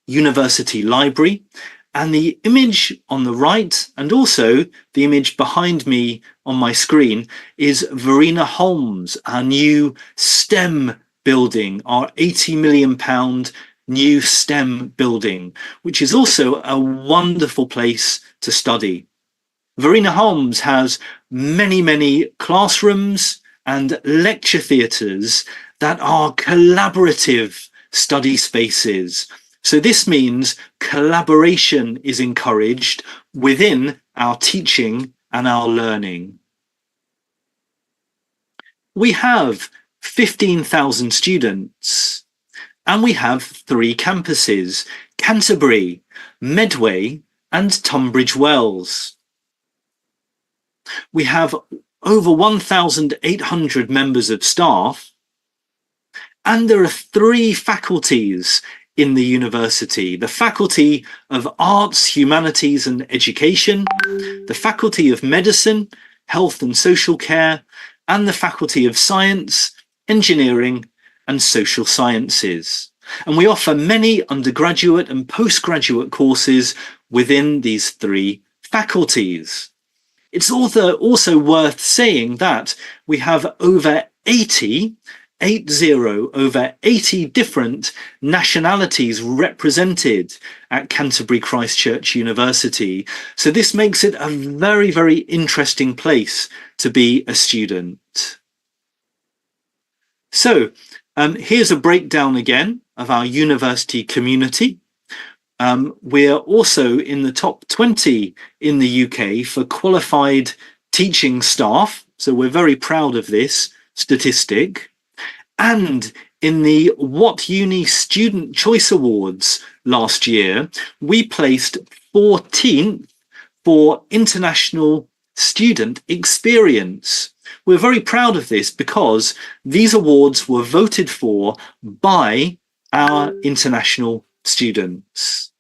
university library. And the image on the right, and also the image behind me on my screen, is Verena Holmes, our new STEM building, our £80 million new STEM building, which is also a wonderful place to study. Verena Holmes has many classrooms and lecture theatres that are collaborative study spaces. So this means collaboration is encouraged within our teaching and our learning. We have 15,000 students, and we have 3 campuses: Canterbury, Medway, and Tunbridge Wells. We have over 1,800 members of staff, and there are 3 faculties in the university: the Faculty of Arts, Humanities and Education, the Faculty of Medicine, Health and Social Care, and the Faculty of Science, Engineering and Social Sciences. And we offer many undergraduate and postgraduate courses within these 3 faculties. It's also worth saying that we have over 80 different nationalities represented at Canterbury Christ Church University. So this makes it a very interesting place to be a student. So here's a breakdown again of our university community. We're also in the top 20 in the UK for qualified teaching staff. So we're very proud of this statistic. And in the What Uni Student Choice Awards last year, we placed 14th for international student experience. We're very proud of this because these awards were voted for by our international students.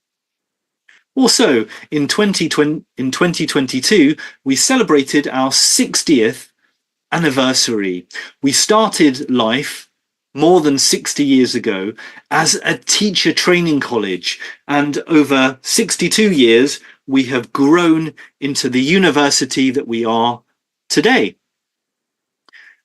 Also, in 2022, we celebrated our 60th anniversary. We started life more than 60 years ago as a teacher training college, and over 62 years we have grown into the university that we are today.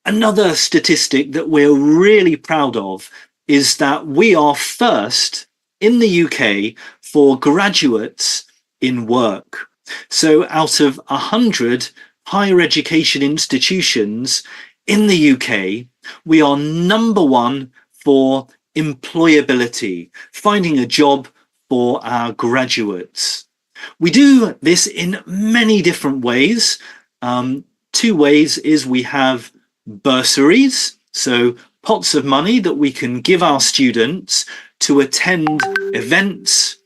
Another statistic that we're really proud of is that we are first in the UK for graduates in work. So out of 100 higher education institutions in the UK, we are #1 for employability, finding a job for our graduates. We do this in many different ways. 2 ways is we have bursaries, so pots of money that we can give our students to attend events,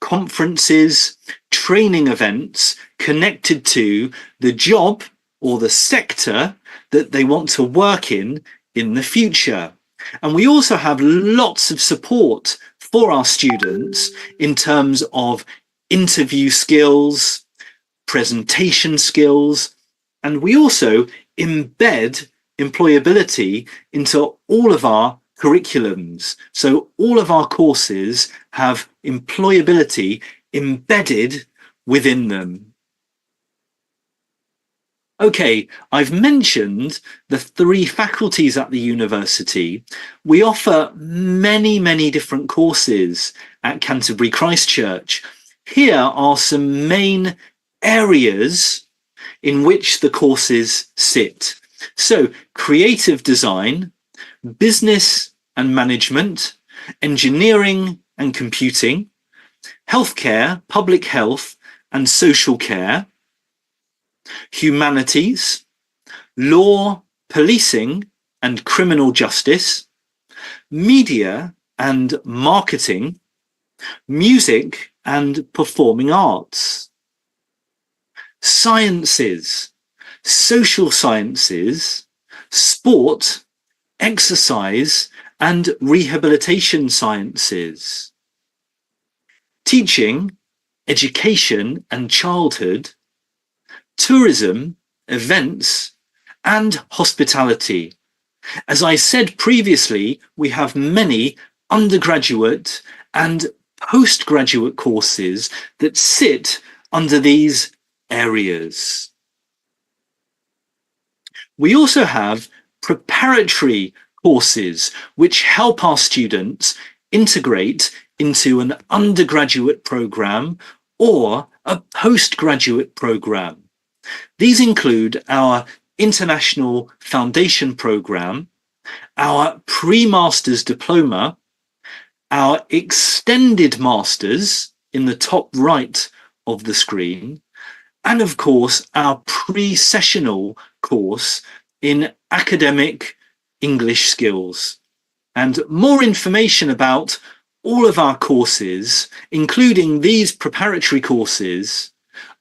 conferences, training events connected to the job or the sector that they want to work in the future. And we also have lots of support for our students in terms of interview skills, presentation skills, and we also embed employability into all of our curriculums. So all of our courses have employability embedded within them. Okay, I've mentioned the 3 faculties at the university. We offer many different courses at Canterbury Christ Church. Here are some main areas in which the courses sit. So, creative design, business and management, engineering and computing, healthcare, public health and social care, humanities, law, policing and criminal justice, media and marketing, music and performing arts, sciences, social sciences, sport, exercise and rehabilitation sciences, teaching, education and childhood, tourism, events and hospitality. As I said previously, we have many undergraduate and postgraduate courses that sit under these areas. We also have preparatory courses which help our students integrate into an undergraduate program or a postgraduate program. These include our International Foundation Program, our Pre-Masters Diploma, our Extended Masters in the top right of the screen, and of course our pre-sessional course in academic English skills. And more information about all of our courses, including these preparatory courses,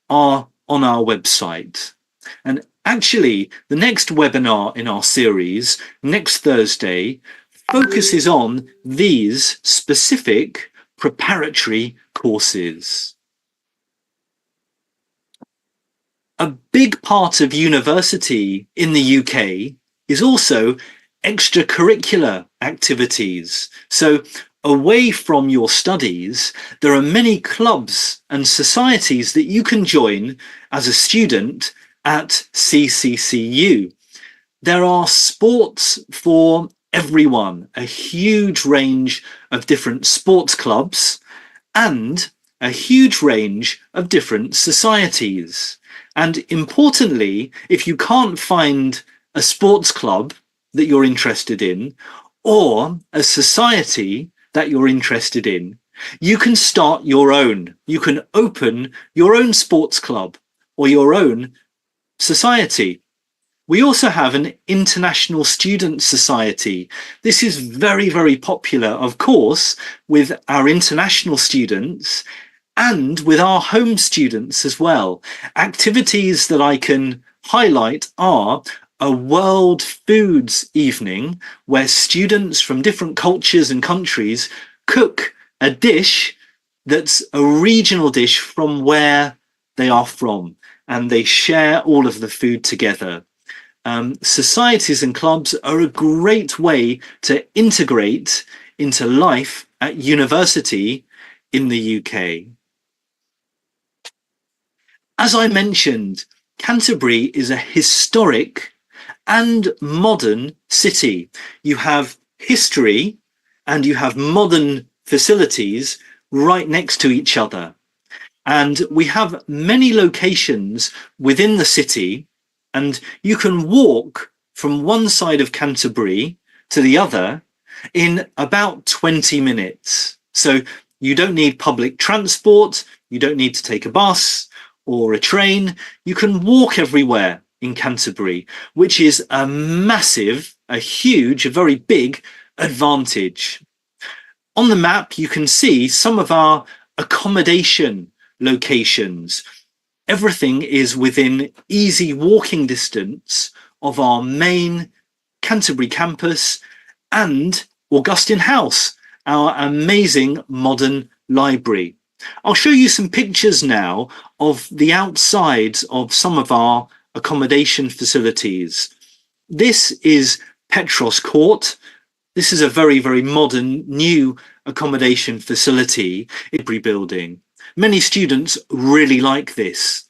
are on our website. And actually, the next webinar in our series, next Thursday, focuses on these specific preparatory courses. A big part of university in the UK is also extracurricular activities. So away from your studies, there are many clubs and societies that you can join as a student at CCCU. There are sports for everyone, a huge range of different sports clubs and a huge range of different societies. And importantly, if you can't find a sports club that you're interested in or a society that you're interested in, you can start your own. You can open your own sports club or your own society. We also have an international student society. This is very, very popular, of course, with our international students and with our home students as well. Activities that I can highlight are a World Foods Evening, where students from different cultures and countries cook a dish that's a regional dish from where they are from, and they share all of the food together. Societies and clubs are a great way to integrate into life at university in the UK. As I mentioned, Canterbury is a historic and modern city. You have history and you have modern facilities right next to each other. And we have many locations within the city, and you can walk from one side of Canterbury to the other in about 20 minutes. So you don't need public transport, you don't need to take a bus or a train. You can walk everywhere in Canterbury, which is a massive, a huge, a very big advantage. On the map, you can see some of our accommodation locations. Everything is within easy walking distance of our main Canterbury campus and Augustine House, our amazing modern library. I'll show you some pictures now of the outsides of some of our accommodation facilities. This is Petros Court. This is a very, very modern new accommodation facility in the building. Many students really like this.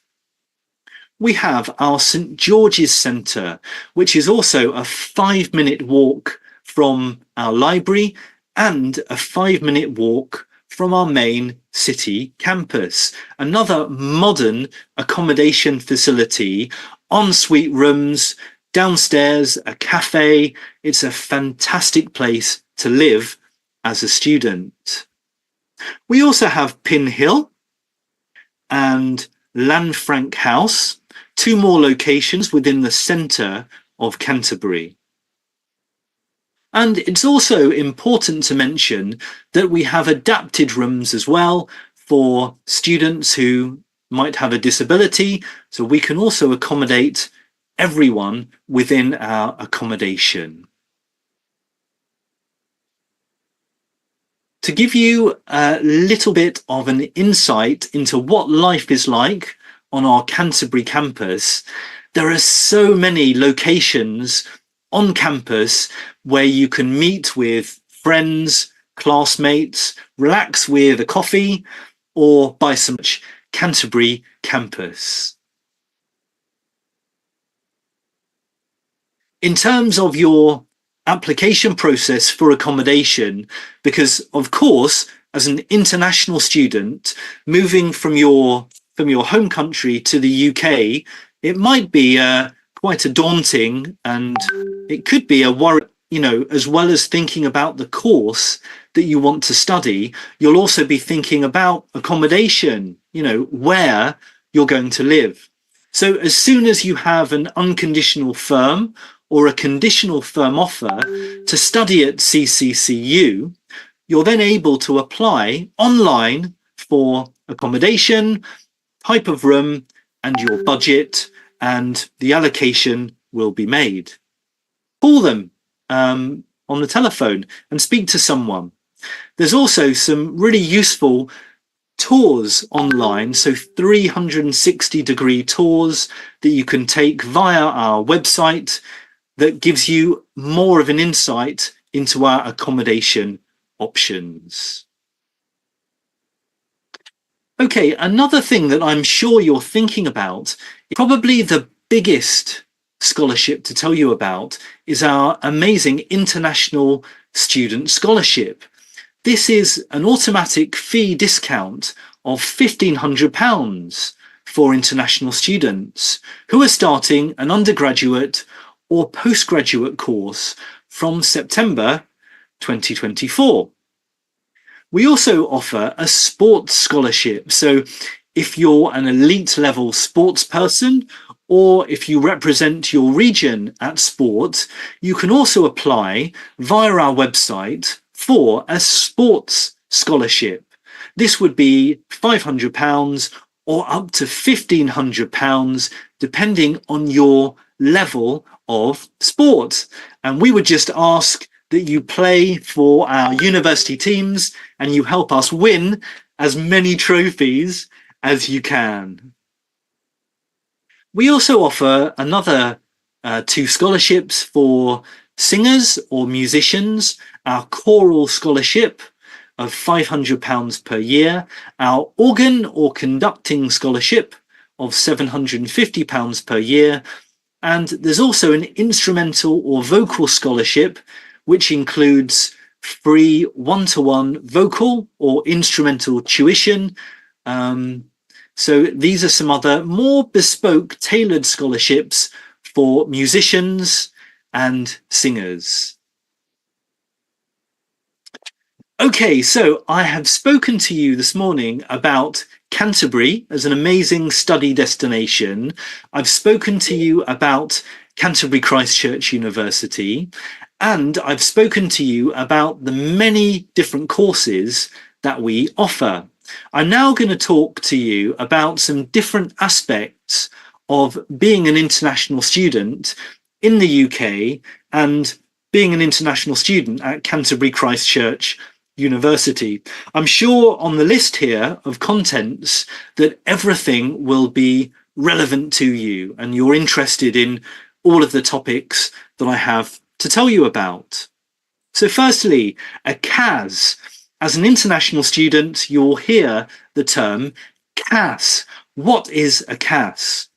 We have our St George's Centre, which is also a 5-minute walk from our library and a 5-minute walk from our main city campus. Another modern accommodation facility, ensuite rooms, downstairs a cafe. It's a fantastic place to live as a student. We also have Pin Hill and Lanfranc House, 2 more locations within the centre of Canterbury. And it's also important to mention that we have adapted rooms as well for students who might have a disability, so we can also accommodate everyone within our accommodation. To give you a little bit of an insight into what life is like on our Canterbury campus, there are so many locations on campus where you can meet with friends, classmates, relax with a coffee, or buy some Canterbury Campus. In terms of your application process for accommodation, because of course, as an international student moving from your home country to the UK, it might be quite a daunting, and it could be a worry. As well as thinking about the course that you want to study, you'll also be thinking about accommodation, where you're going to live. So as soon as you have an unconditional firm or a conditional firm offer to study at CCCU, you're then able to apply online for accommodation, type of room, and your budget, and the allocation will be made. Call them on the telephone and speak to someone. There's also some really useful tours online, so 360-degree tours that you can take via our website that gives you more of an insight into our accommodation options. Okay, another thing that I'm sure you're thinking about, probably the biggest scholarship to tell you about, is our amazing International Student Scholarship. This is an automatic fee discount of £1,500 for international students who are starting an undergraduate or postgraduate course from September 2024. We also offer a sports scholarship. So if you're an elite level sports person, or if you represent your region at sport, you can also apply via our website for a sports scholarship. This would be £500 or up to £1,500, depending on your level of sport. And we would just ask that you play for our university teams and you help us win as many trophies as you can. We also offer another 2 scholarships for singers or musicians, our choral scholarship of £500 per year, our organ or conducting scholarship of £750 per year, and there's also an instrumental or vocal scholarship, which includes free one-to-one vocal or instrumental tuition. So these are some other more bespoke, tailored scholarships for musicians and singers. Okay, so I have spoken to you this morning about Canterbury as an amazing study destination. I've spoken to you about Canterbury Christ Church University, and I've spoken to you about the many different courses that we offer. I'm now going to talk to you about some different aspects of being an international student in the UK and being an international student at Canterbury Christ Church University. I'm sure on the list here of contents that everything will be relevant to you and you're interested in all of the topics that I have to tell you about. So firstly, a CAS. As an international student, you'll hear the term CAS. What is a CAS?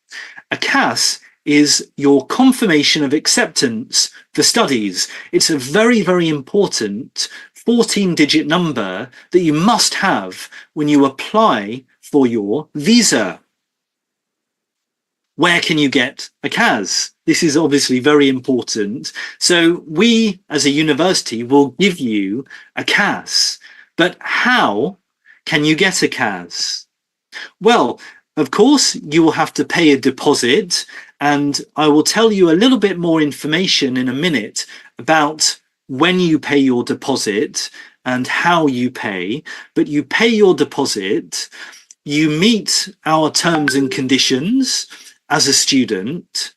A CAS is your confirmation of acceptance for studies. It's a very, very important 14-digit number that you must have when you apply for your visa. Where can you get a CAS? This is obviously very important. So we, as a university, will give you a CAS. But how can you get a CAS? Well, of course, you will have to pay a deposit, and I will tell you a little bit more information in a minute about when you pay your deposit and how you pay. But you pay your deposit, you meet our terms and conditions as a student,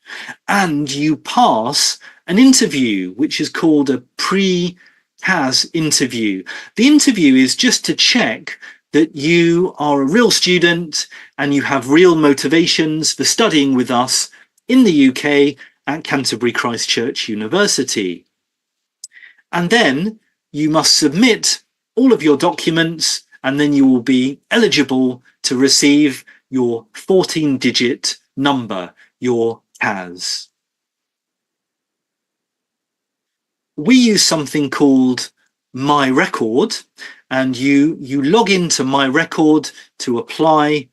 and you pass an interview, which is called a pre-CAS interview. The interview is just to check that you are a real student and you have real motivations for studying with us in the UK at Canterbury Christ Church University. And then you must submit all of your documents, and then you will be eligible to receive your 14-digit number, your CAS. We use something called My Record, and you log into My Record to apply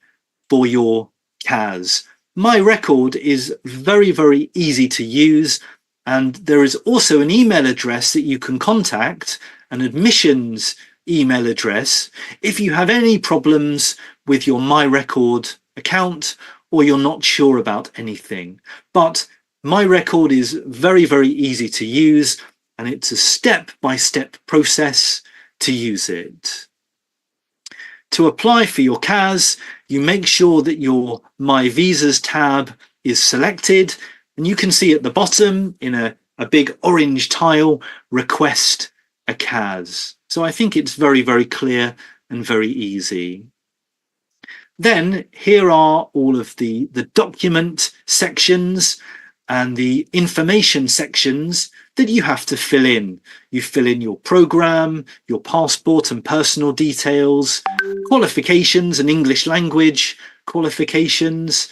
for your CAS. My Record is very, very easy to use, and there is also an email address that you can contact, an admissions email address, if you have any problems with your My Record account or you're not sure about anything. But My Record is very, very easy to use, and it's a step-by-step process to use it. To apply for your CAS, you make sure that your My Visas tab is selected, and you can see at the bottom in a big orange tile, request a CAS. So I think it's very, very clear and very easy. Then here are all of the document sections and the information sections that you have to fill in. You fill in your program, your passport and personal details, qualifications and English language qualifications,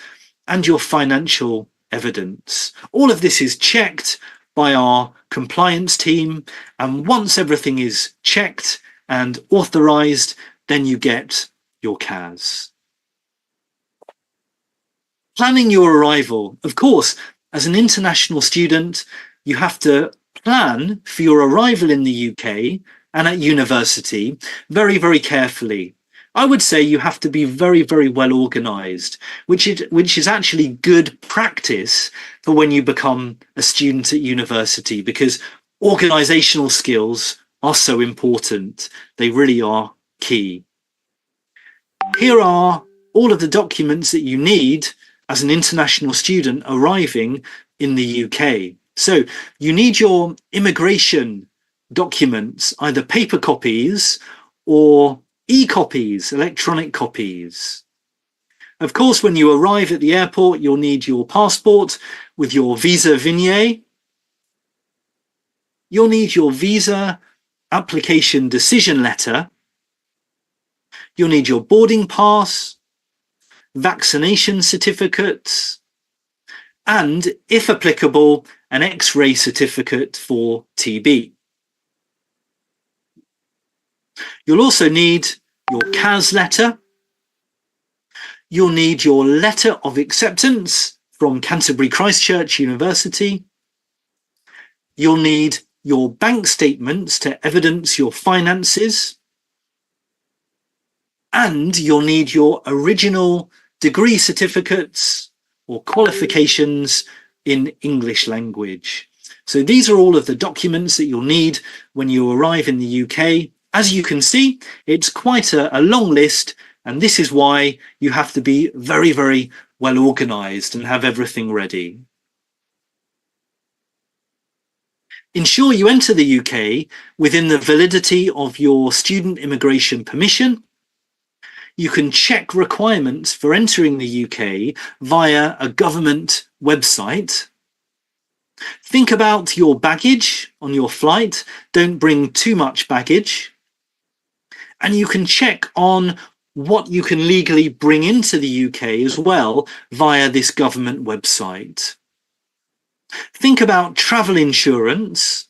and your financial evidence. All of this is checked by our compliance team, and once everything is checked and authorized, then you get your CAS. Planning your arrival. Of course, as an international student, you have to plan for your arrival in the UK and at university very, very carefully. I would say you have to be very, very well organised, which is actually good practice for when you become a student at university, because organisational skills are so important. They really are key. Here are all of the documents that you need as an international student arriving in the UK. So you need your immigration documents, either paper copies or e-copies, electronic copies. Of course, when you arrive at the airport, you'll need your passport with your visa vignette. You'll need your visa application decision letter. You'll need your boarding pass, vaccination certificates, and, if applicable, an X-ray certificate for TB. You'll also need your CAS letter. You'll need your letter of acceptance from Canterbury Christ Church University. You'll need your bank statements to evidence your finances. And you'll need your original degree certificates or qualifications in English language. So these are all of the documents that you'll need when you arrive in the UK. As you can see, it's quite a long list, and this is why you have to be very, very well organised and have everything ready. Ensure you enter the UK within the validity of your student immigration permission. You can check requirements for entering the UK via a government website. Think about your baggage on your flight. Don't bring too much baggage. And you can check on what you can legally bring into the UK as well via this government website. Think about travel insurance.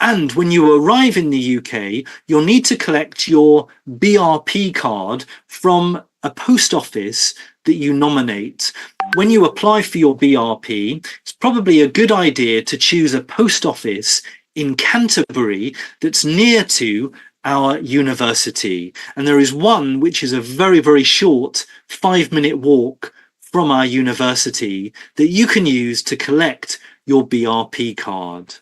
And when you arrive in the UK, you'll need to collect your BRP card from a post office that you nominate. When you apply for your BRP, it's probably a good idea to choose a post office in Canterbury that's near to our university. And there is one which is a very, very short 5-minute walk from our university that you can use to collect your BRP card.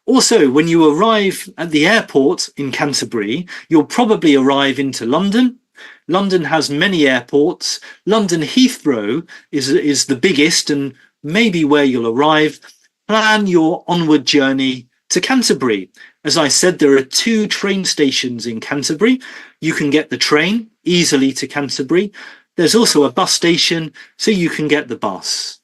Also, when you arrive at the airport in Canterbury, you'll probably arrive into London. London has many airports. London Heathrow is the biggest and maybe where you'll arrive. Plan your onward journey to Canterbury. As I said, there are 2 train stations in Canterbury. You can get the train easily to Canterbury. There's also a bus station, so you can get the bus.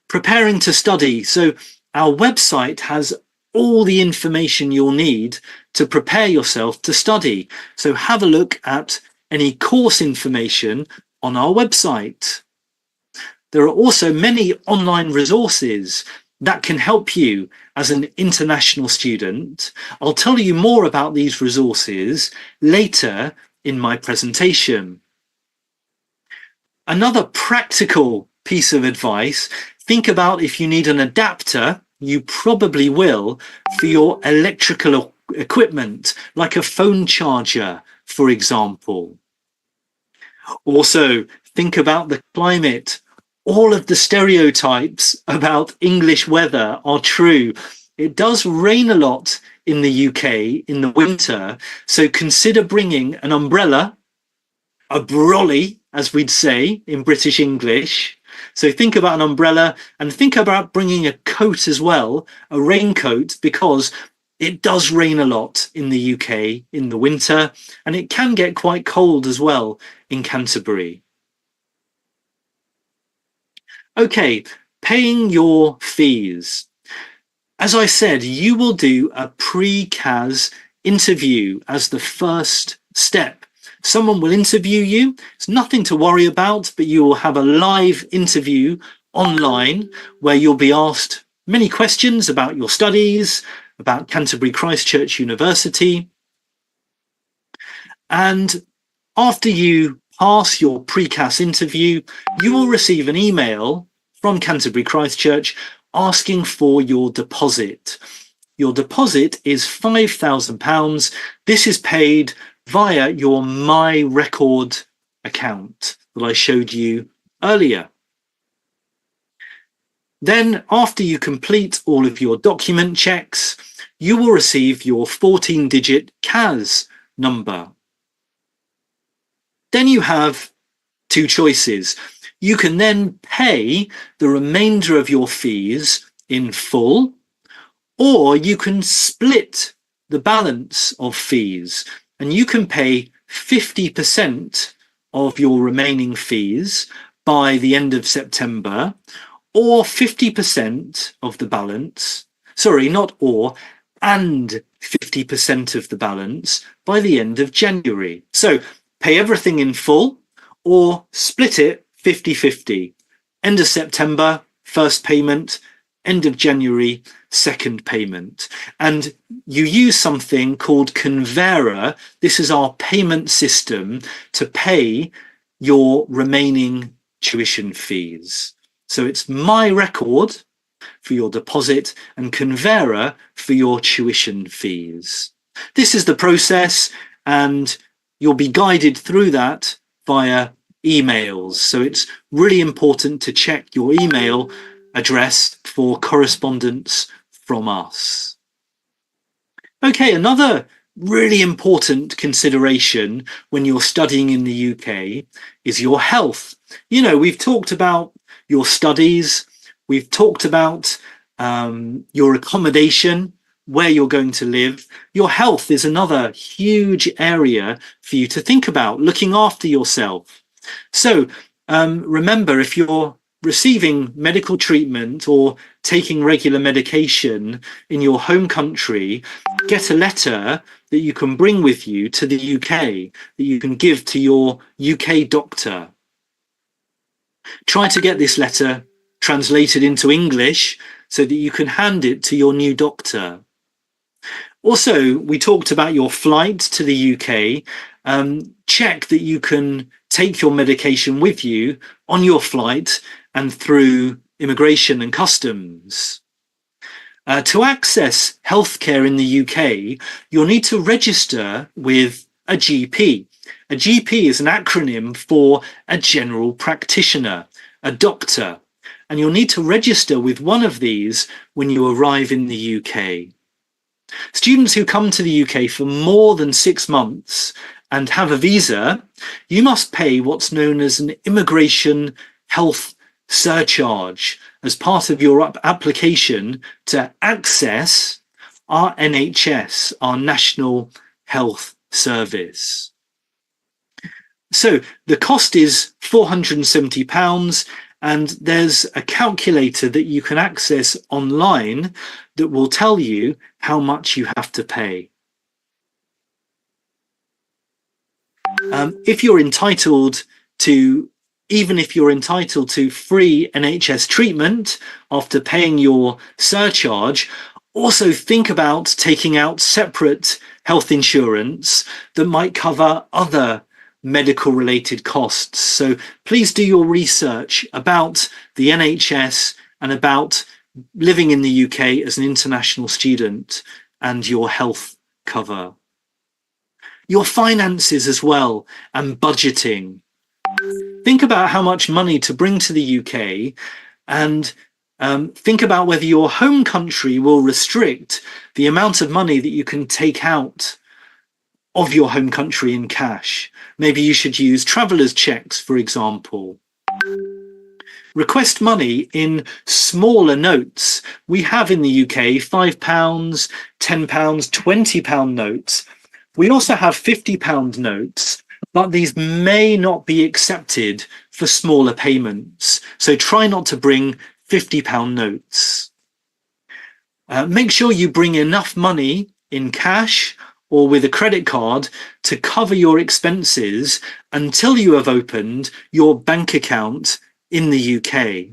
Preparing to study. So our website has all the information you'll need to prepare yourself to study. So have a look at any course information on our website. There are also many online resources that can help you as an international student. I'll tell you more about these resources later in my presentation. Another practical piece of advice, think about if you need an adapter, you probably will, for your electrical equipment, like a phone charger, for example. Also, think about the climate. All of the stereotypes about English weather are true. It does rain a lot in the UK in the winter, so consider bringing an umbrella, a brolly, as we'd say in British English. So think about an umbrella and think about bringing a coat as well, a raincoat, because it does rain a lot in the UK in the winter, and it can get quite cold as well in Canterbury. Okay, paying your fees. As I said, you will do a pre-CAS interview as the first step. Someone will interview you. It's nothing to worry about, but you will have a live interview online where you'll be asked many questions about your studies, about Canterbury Christ Church University. And after you pass your pre-CAS interview, you will receive an email from Canterbury Christ Church asking for your deposit. Your deposit is £5,000. This is paid via your My Record account that I showed you earlier. Then, after you complete all of your document checks, you will receive your 14-digit CAS number. Then you have two choices. You can then pay the remainder of your fees in full, or you can split the balance of fees, and you can pay 50% of your remaining fees by the end of September, or 50% of the balance, sorry, not or, and 50% of the balance by the end of January. So pay everything in full or split it 50-50. End of September, first payment, end of January, second payment. And you use something called Convera. This is our payment system to pay your remaining tuition fees. So it's My Record for your deposit and Convera for your tuition fees. This is the process, and you'll be guided through that via emails. So it's really important to check your email address for correspondence from us. Okay, another really important consideration when you're studying in the UK is your health. You know, we've talked about your studies, we've talked about your accommodation, where you're going to live. Your health is another huge area for you to think about, looking after yourself. So remember, if you're receiving medical treatment or taking regular medication in your home country, get a letter that you can bring with you to the UK, that you can give to your UK doctor. Try to get this letter translated into English so that you can hand it to your new doctor. Also, we talked about your flight to the UK. Check that you can take your medication with you on your flight and through immigration and customs. To access healthcare in the UK, you'll need to register with a GP. A GP is an acronym for a general practitioner, a doctor, and you'll need to register with one of these when you arrive in the UK. Students who come to the UK for more than 6 months and have a visa, you must pay what's known as an immigration health surcharge as part of your application to access our NHS, our National Health Service. So the cost is £470, And there's a calculator that you can access online that will tell you how much you have to pay. If you're entitled to, even if you're entitled to free NHS treatment after paying your surcharge, also think about taking out separate health insurance that might cover other medical related costs. So please do your research about the NHS and about living in the UK as an international student and your health cover. Your finances as well, and budgeting. Think about how much money to bring to the UK, and think about whether your home country will restrict the amount of money that you can take out of your home country in cash. Maybe you should use traveller's checks, for example. Request money in smaller notes. We have in the UK £5, £10, £20 notes. We also have £50 notes, but these may not be accepted for smaller payments. So try not to bring £50 notes. Make sure you bring enough money in cash or with a credit card to cover your expenses until you have opened your bank account in the UK.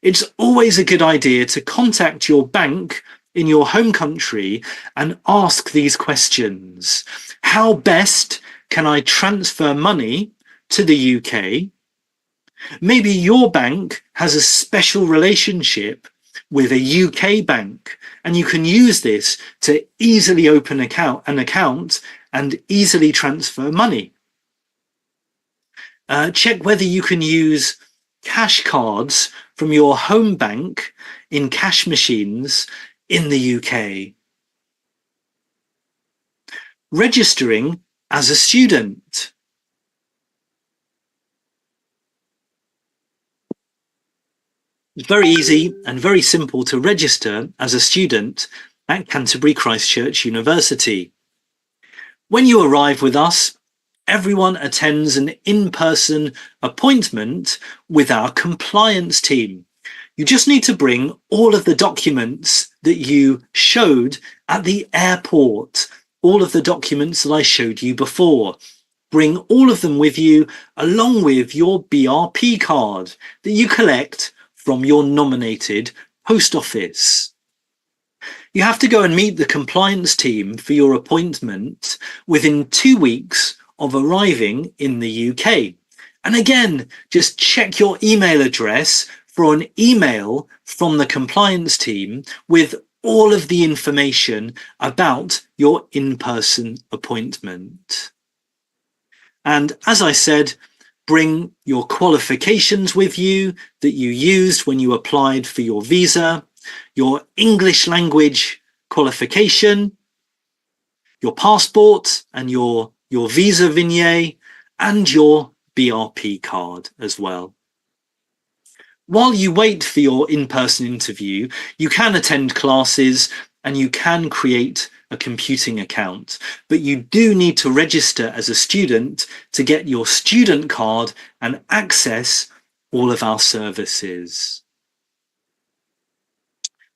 It's always a good idea to contact your bank in your home country and ask these questions. How best can I transfer money to the UK? Maybe your bank has a special relationship with a UK bank, and you can use this to easily open an account and easily transfer money. Check whether you can use cash cards from your home bank in cash machines in the UK. Registering as a student. It's very easy and very simple to register as a student at Canterbury Christ Church University. When you arrive with us, everyone attends an in-person appointment with our compliance team. You just need to bring all of the documents that you showed at the airport, all of the documents that I showed you before. Bring all of them with you, along with your BRP card that you collect from your nominated post office. You have to go and meet the compliance team for your appointment within 2 weeks of arriving in the UK. And again, just check your email address for an email from the compliance team with all of the information about your in-person appointment. And as I said, bring your qualifications with you that you used when you applied for your visa, your English language qualification, your passport and your visa vignette, and your BRP card as well. While you wait for your in-person interview, you can attend classes and you can create a computing account, but you do need to register as a student to get your student card and access all of our services.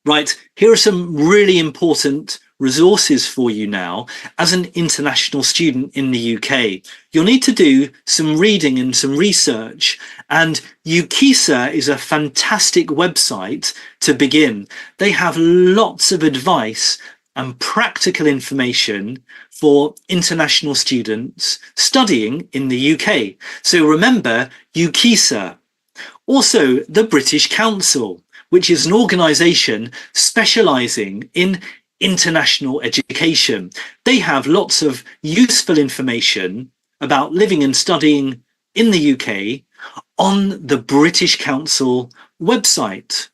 Right, here are some really important resources for you now as an international student in the UK. You'll need to do some reading and some research, and UKISA is a fantastic website to begin. They have lots of advice and practical information for international students studying in the UK. So remember UKISA. Also, the British Council, which is an organisation specialising in international education. They have lots of useful information about living and studying in the UK on the British Council website.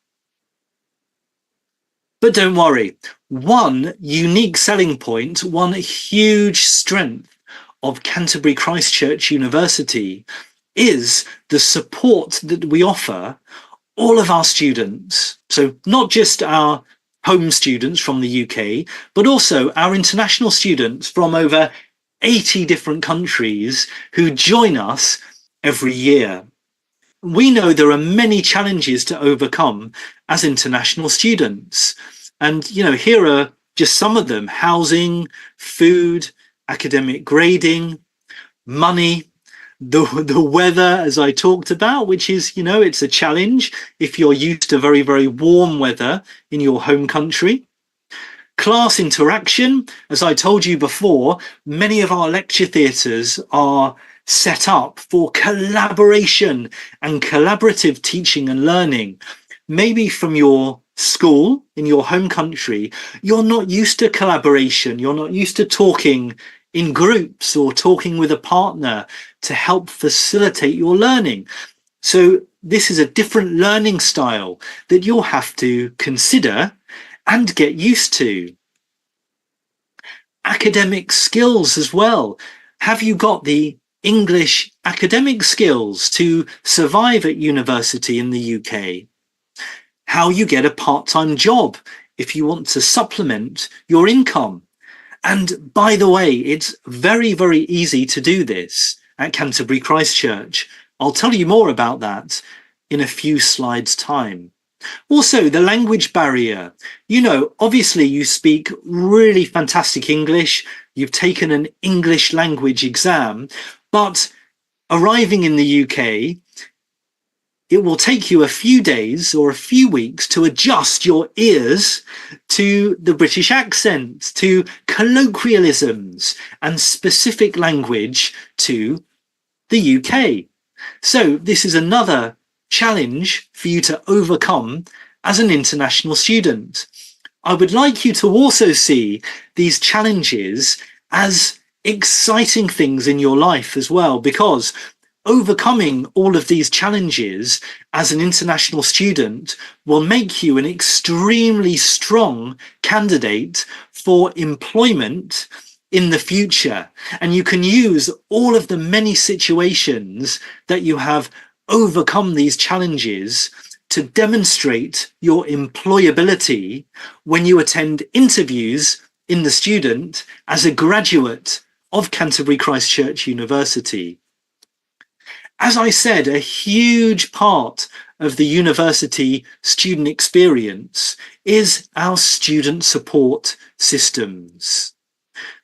But don't worry, one unique selling point, one huge strength of Canterbury Christ Church University is the support that we offer all of our students. So not just our home students from the UK, but also our international students from over 80 different countries who join us every year. we know there are many challenges to overcome as international students. And, here are just some of them: housing, food, academic grading, money, the weather, as I talked about, which is, it's a challenge if you're used to very, very warm weather in your home country. Class interaction, as I told you before, many of our lecture theatres are set up for collaboration and collaborative teaching and learning. Maybe from your school in your home country, you're not used to collaboration. You're not used to talking in groups or talking with a partner to help facilitate your learning. So this is a different learning style that you'll have to consider and get used to. Academic skills as well. Have you got the English academic skills to survive at university in the UK? How you get a part-time job if you want to supplement your income. And by the way, it's very, very easy to do this at Canterbury Christ Church. I'll tell you more about that in a few slides' time. Also, the language barrier. Obviously you speak really fantastic English. You've taken an English language exam, but arriving in the UK, it will take you a few days or a few weeks to adjust your ears to the British accent, to colloquialisms and specific language to the UK. So this is another challenge for you to overcome as an international student. I would like you to also see these challenges as exciting things in your life as well, because overcoming all of these challenges as an international student will make you an extremely strong candidate for employment in the future. And you can use all of the many situations that you have overcome these challenges to demonstrate your employability when you attend interviews in the student as a graduate of Canterbury Christ Church University. As I said, a huge part of the university student experience is our student support systems.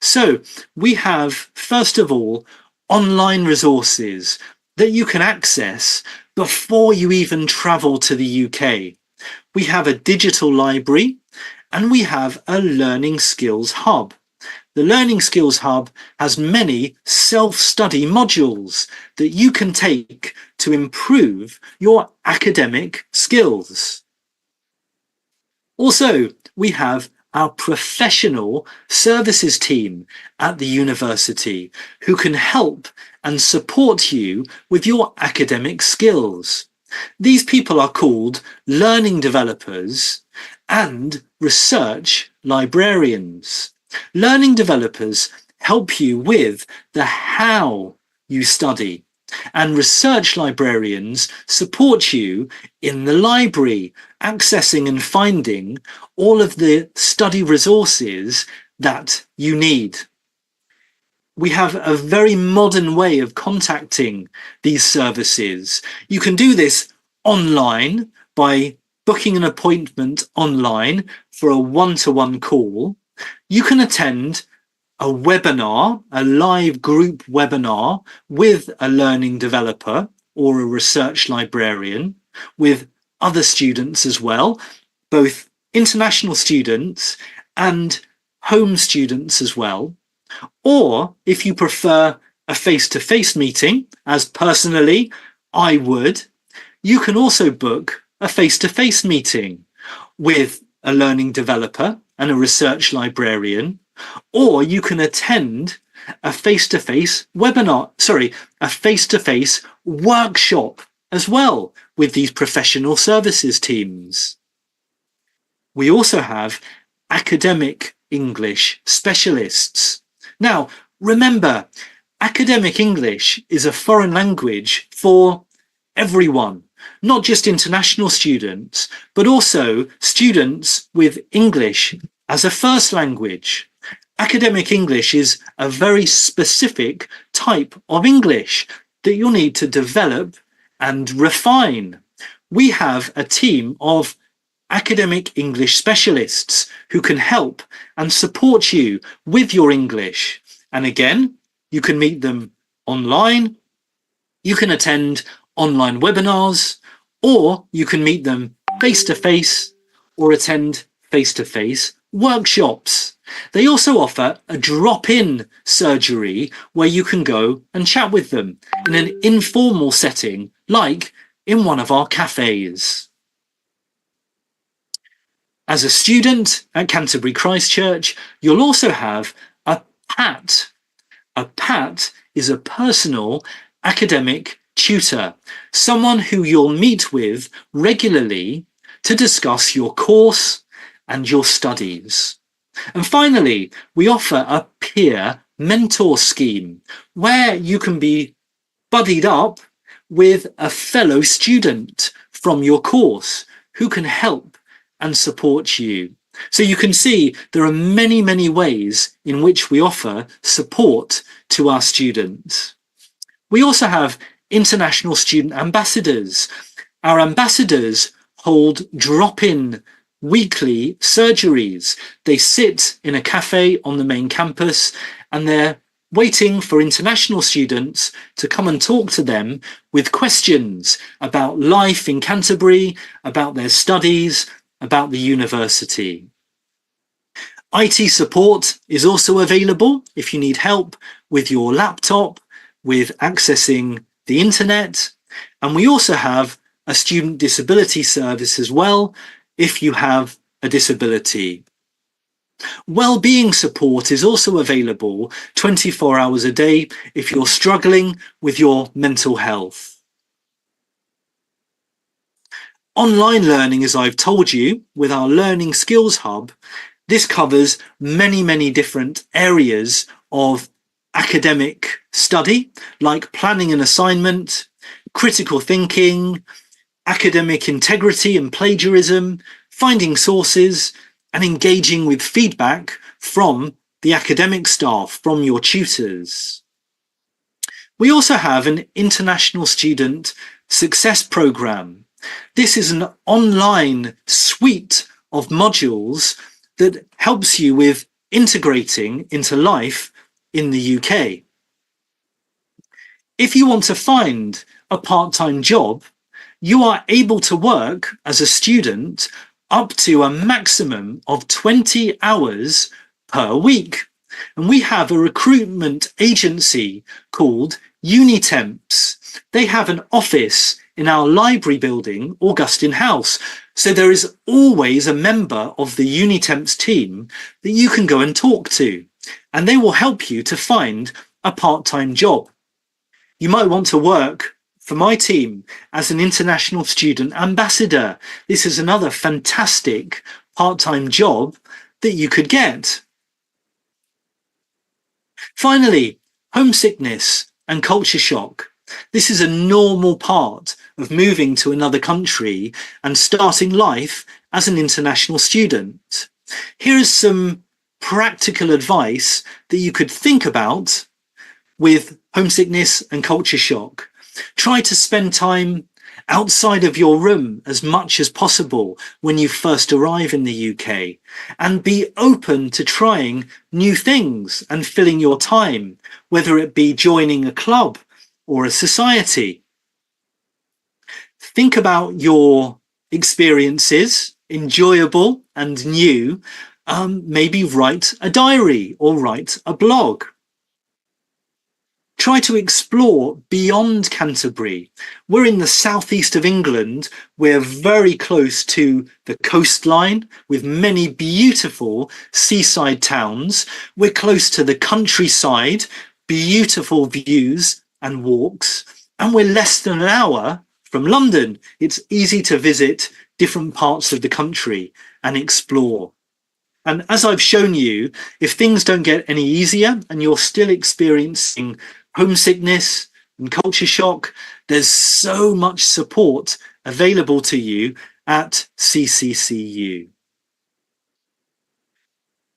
So we have, first of all, online resources that you can access before you even travel to the UK. We have a digital library and we have a learning skills hub. The Learning Skills Hub has many self-study modules that you can take to improve your academic skills. Also, we have our professional services team at the university who can help and support you with your academic skills. These people are called learning developers and research librarians. Learning developers help you with the how you study, and research librarians support you in the library, accessing and finding all of the study resources that you need. We have a very modern way of contacting these services. You can do this online by booking an appointment online for a one-to-one call. You can attend a webinar, a live group webinar with a learning developer or a research librarian, with other students as well, both international students and home students as well. Or if you prefer a face-to-face meeting, as personally I would, you can also book a face-to-face meeting with a learning developer and a research librarian, or you can attend a face-to-face a face-to-face workshop as well with these professional services teams. We also have academic English specialists. Now, remember, academic English is a foreign language for everyone, not just international students, but also students with English as a first language. Academic English is a very specific type of English that you'll need to develop and refine. We have a team of academic English specialists who can help and support you with your English. And again, you can meet them online, you can attend online webinars, or you can meet them face-to-face or attend face-to-face workshops. They also offer a drop-in surgery where you can go and chat with them in an informal setting, like in one of our cafes. As a student at Canterbury Christ Church, you'll also have a PAT. A PAT is a personal academic tutor, someone who you'll meet with regularly to discuss your course and your studies. And finally, we offer a peer mentor scheme where you can be buddied up with a fellow student from your course who can help and support you. So you can see there are many, many ways in which we offer support to our students. We also have international student ambassadors. Our ambassadors hold drop-in weekly surgeries. They sit in a cafe on the main campus and they're waiting for international students to come and talk to them with questions about life in Canterbury, about their studies, about the university. IT support is also available if you need help with your laptop, with accessing the internet. And we also have a student disability service as well if you have a disability. Wellbeing support is also available 24 hours a day if you're struggling with your mental health. Online learning, as I've told you, with our Learning Skills Hub, this covers many, many different areas of academic study, like planning an assignment, critical thinking, academic integrity and plagiarism, finding sources, and engaging with feedback from the academic staff, from your tutors. We also have an international student success program. This is an online suite of modules that helps you with integrating into life in the UK. If you want to find a part-time job, you are able to work as a student up to a maximum of 20 hours per week. And we have a recruitment agency called Unitemps. They have an office in our library building, Augustine House. So there is always a member of the Unitemps team that you can go and talk to, and they will help you to find a part-time job. You might want to work for my team as an international student ambassador. This is another fantastic part-time job that you could get. Finally, homesickness and culture shock. This is a normal part of moving to another country and starting life as an international student. Here is some practical advice that you could think about with homesickness and culture shock. Try to spend time outside of your room as much as possible when you first arrive in the UK, and be open to trying new things and filling your time, whether it be joining a club or a society. Think about your experiences, enjoyable and new. Maybe write a diary or write a blog. Try to explore beyond Canterbury. We're in the southeast of England. We're very close to the coastline with many beautiful seaside towns. We're close to the countryside, beautiful views and walks. And we're less than an hour from London. It's easy to visit different parts of the country and explore. And as I've shown you, if things don't get any easier and you're still experiencing homesickness and culture shock, there's so much support available to you at CCCU.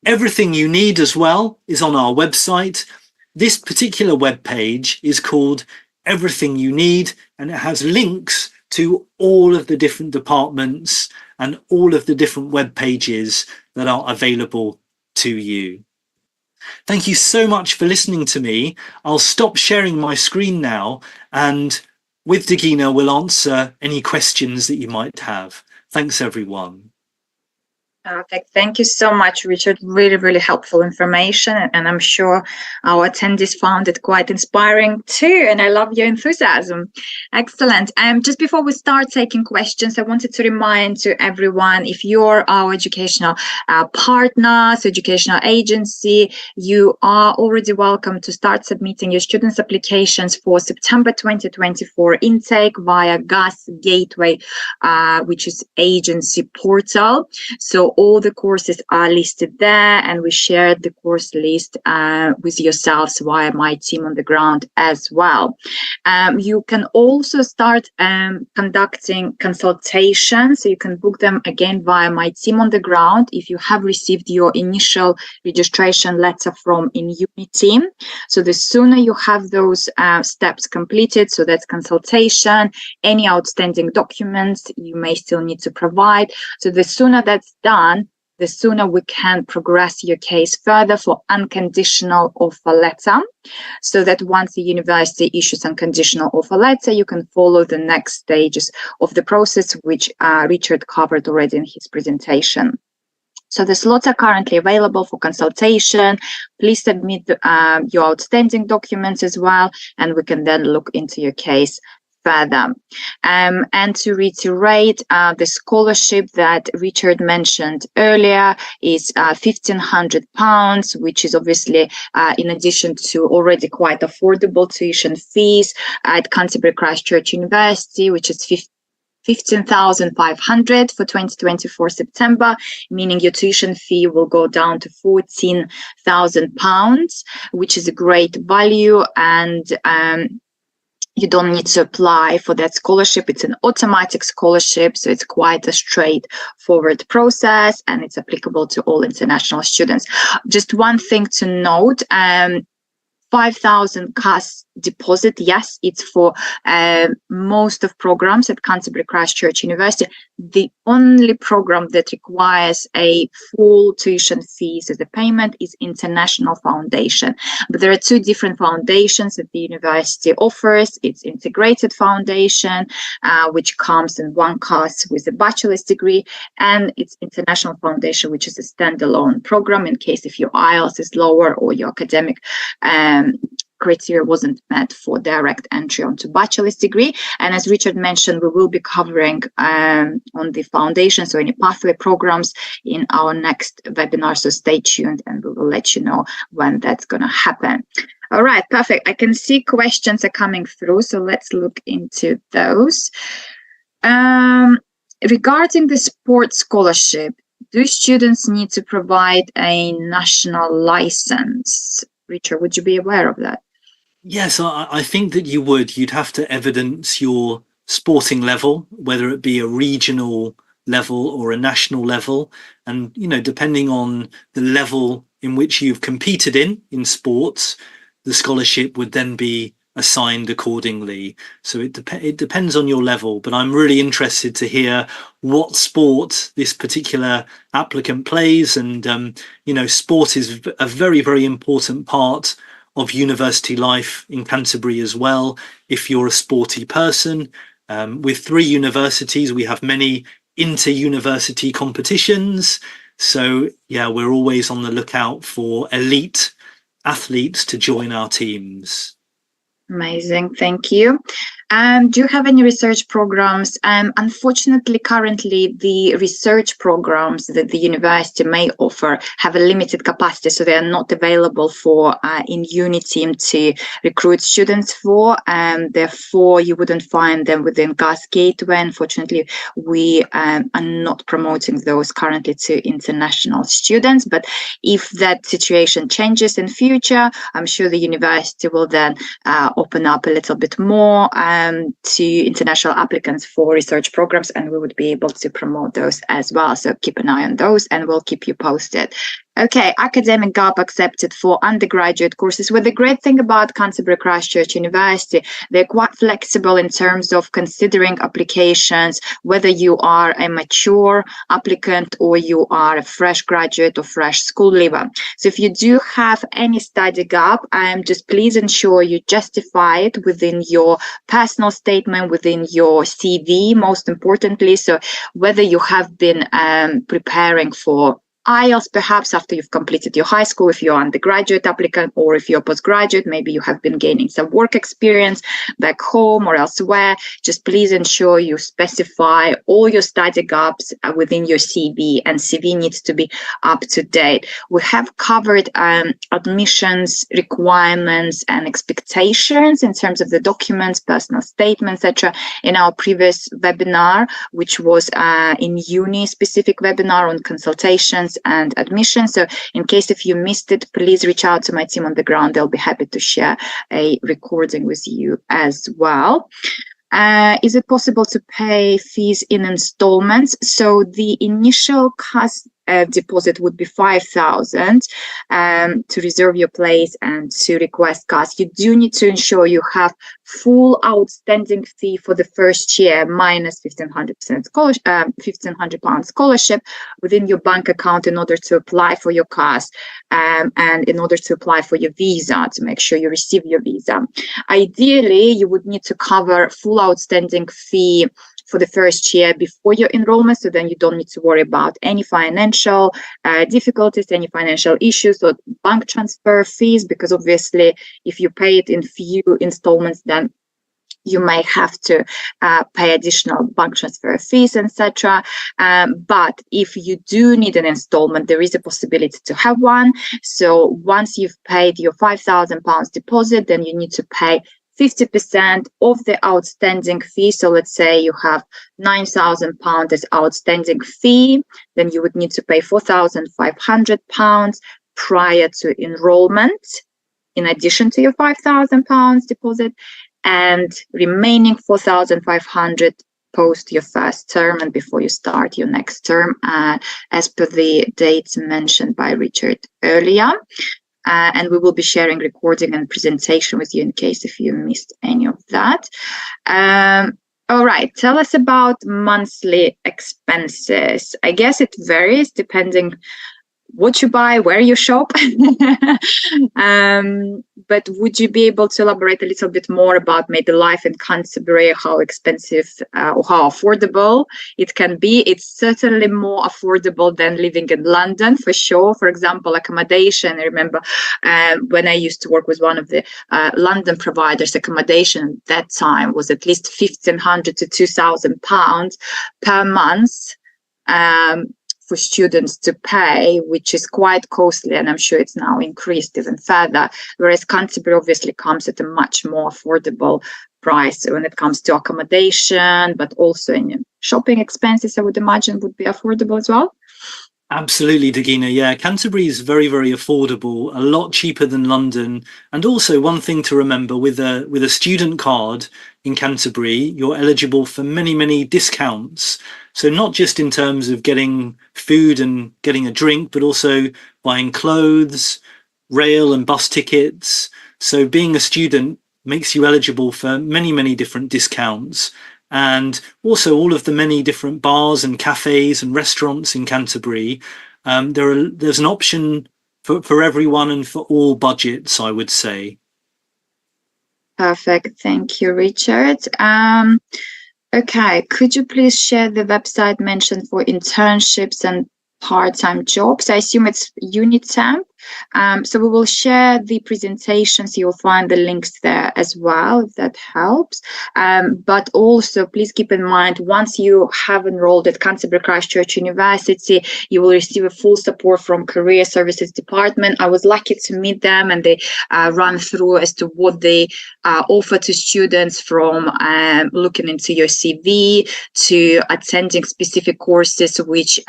Everything you need as well is on our website. This particular web page is called everything you need, and it has links to all of the different departments and all of the different web pages that are available to you. Thank you so much for listening to me. I'll stop sharing my screen now, and with Dagina, we'll answer any questions that you might have. Thanks, everyone. Perfect. Thank you so much, Richard. Really, really helpful information. And I'm sure our attendees found it quite inspiring too. And I love your enthusiasm. Excellent. Just before we start taking questions, I wanted to remind to everyone, if you're our educational partners, educational agency, you are already welcome to start submitting your students' applications for September 2024 intake via GAS Gateway, which is agency portal. So all the courses are listed there, and we shared the course list with yourselves via my team on the ground as well. You can also start conducting consultations, so you can book them again via my team on the ground if you have received your initial registration letter from Unity. So the sooner you have those steps completed, so that's consultation, any outstanding documents you may still need to provide. So the sooner that's done, the sooner we can progress your case further for unconditional offer letter, so that once the university issues unconditional offer letter, you can follow the next stages of the process, which Richard covered already in his presentation. So the slots are currently available for consultation. Please submit your outstanding documents as well, and we can then look into your case further. And to reiterate, the scholarship that Richard mentioned earlier is £1,500, which is obviously in addition to already quite affordable tuition fees at Canterbury Christ Church University, which is 15,500 for 2024 September, meaning your tuition fee will go down to £14,000, which is a great value. And you don't need to apply for that scholarship. It's an automatic scholarship, so it's quite a straightforward process, and it's applicable to all international students. Just one thing to note, 5,000 CAS deposit, yes, it's for most of programs at Canterbury Christ Church University. The only program that requires a full tuition fees as a payment is International Foundation. But there are two different foundations that the university offers. It's Integrated Foundation, which comes in one CAS with a bachelor's degree, and it's International Foundation, which is a standalone program in case if your IELTS is lower or your academic criteria wasn't met for direct entry onto bachelor's degree. And as Richard mentioned, we will be covering on the foundation, so any pathway programs, in our next webinar, so stay tuned and we will let you know when that's going to happen. All right, perfect. I can see questions are coming through, so let's look into those. Regarding the sports scholarship, do students need to provide a national license? Richard, would you be aware of that? Yes, I think that you would. You'd have to evidence your sporting level, whether it be a regional level or a national level. And, you know, depending on the level in which you've competed in sports, the scholarship would then be assigned accordingly. So it depends on your level, but I'm really interested to hear what sport this particular applicant plays. And, you know, sport is a very, very important part of university life in Canterbury as well. If you're a sporty person, with 3 universities, we have many inter-university competitions. So yeah, we're always on the lookout for elite athletes to join our teams. Amazing, thank you. Do you have any research programs? Unfortunately, currently, the research programs that the university may offer have a limited capacity, so they are not available for in uni team to recruit students for, and therefore you wouldn't find them within GAS Gateway. Unfortunately, we are not promoting those currently to international students, but if that situation changes in future, I'm sure the university will then open up a little bit more to international applicants for research programs, and we would be able to promote those as well. So keep an eye on those and we'll keep you posted. Okay, academic gap accepted for undergraduate courses. Well, the great thing about Canterbury Christ Church University, they're quite flexible in terms of considering applications, whether you are a mature applicant or you are a fresh graduate or fresh school leaver. So if you do have any study gap, just please ensure you justify it within your personal statement, within your CV, most importantly. So whether you have been preparing for IELTS, perhaps after you've completed your high school, if you're undergraduate applicant, or if you're postgraduate, maybe you have been gaining some work experience back home or elsewhere. Just please ensure you specify all your study gaps within your CV, and CV needs to be up to date. We have covered admissions requirements and expectations in terms of the documents, personal statements, etc. in our previous webinar, which was in uni specific webinar on consultations and admission. So in case if you missed it, please reach out to my team on the ground. They'll be happy to share a recording with you as well. Is it possible to pay fees in installments? So the initial cost deposit would be 5,000 to reserve your place and to request costs. You do need to ensure you have full outstanding fee for the first year minus £1,500 scholarship within your bank account in order to apply for your course and in order to apply for your visa, to make sure you receive your visa. Ideally, you would need to cover full outstanding fee for the first year before your enrollment, so then you don't need to worry about any financial difficulties, any financial issues or bank transfer fees, because obviously if you pay it in few installments, then you may have to pay additional bank transfer fees, etc. But if you do need an installment, there is a possibility to have one. So once you've paid your £5,000 deposit, then you need to pay 50% of the outstanding fee. So let's say you have £9,000 as outstanding fee, then you would need to pay £4,500 prior to enrollment, in addition to your £5,000 deposit, and remaining £4,500 post your first term and before you start your next term, as per the dates mentioned by Richard earlier. And we will be sharing recording and presentation with you in case if you missed any of that. All right, tell us about monthly expenses. I guess it varies depending what you buy, where you shop. But would you be able to elaborate a little bit more about maybe life in Canterbury, how expensive or how affordable it can be? It's certainly more affordable than living in London, for sure. For example, accommodation. I remember when I used to work with one of the London providers, accommodation at that time was at least £1,500 to £2,000 per month. For students to pay, which is quite costly, and I'm sure it's now increased even further, whereas Canterbury obviously comes at a much more affordable price when it comes to accommodation, but also in shopping expenses, I would imagine, would be affordable as well. Absolutely, Dagina. Yeah, Canterbury is very, very affordable, a lot cheaper than London. And also one thing to remember, with a student card in Canterbury, you're eligible for many, many discounts. So not just in terms of getting food and getting a drink, but also buying clothes, rail and bus tickets. So being a student makes you eligible for many, many different discounts. And also all of the many different bars and cafes and restaurants in Canterbury. There's an option for everyone and for all budgets, I would say. Perfect. Thank you, Richard. Okay, could you please share the website mentioned for internships and part-time jobs? I assume it's Unitemp. So we will share the presentations. You'll find the links there as well, if that helps. But also, please keep in mind, once you have enrolled at Canterbury Christ Church University, you will receive a full support from Career Services Department. I was lucky to meet them, and they run through as to what they offer to students, from looking into your CV to attending specific courses which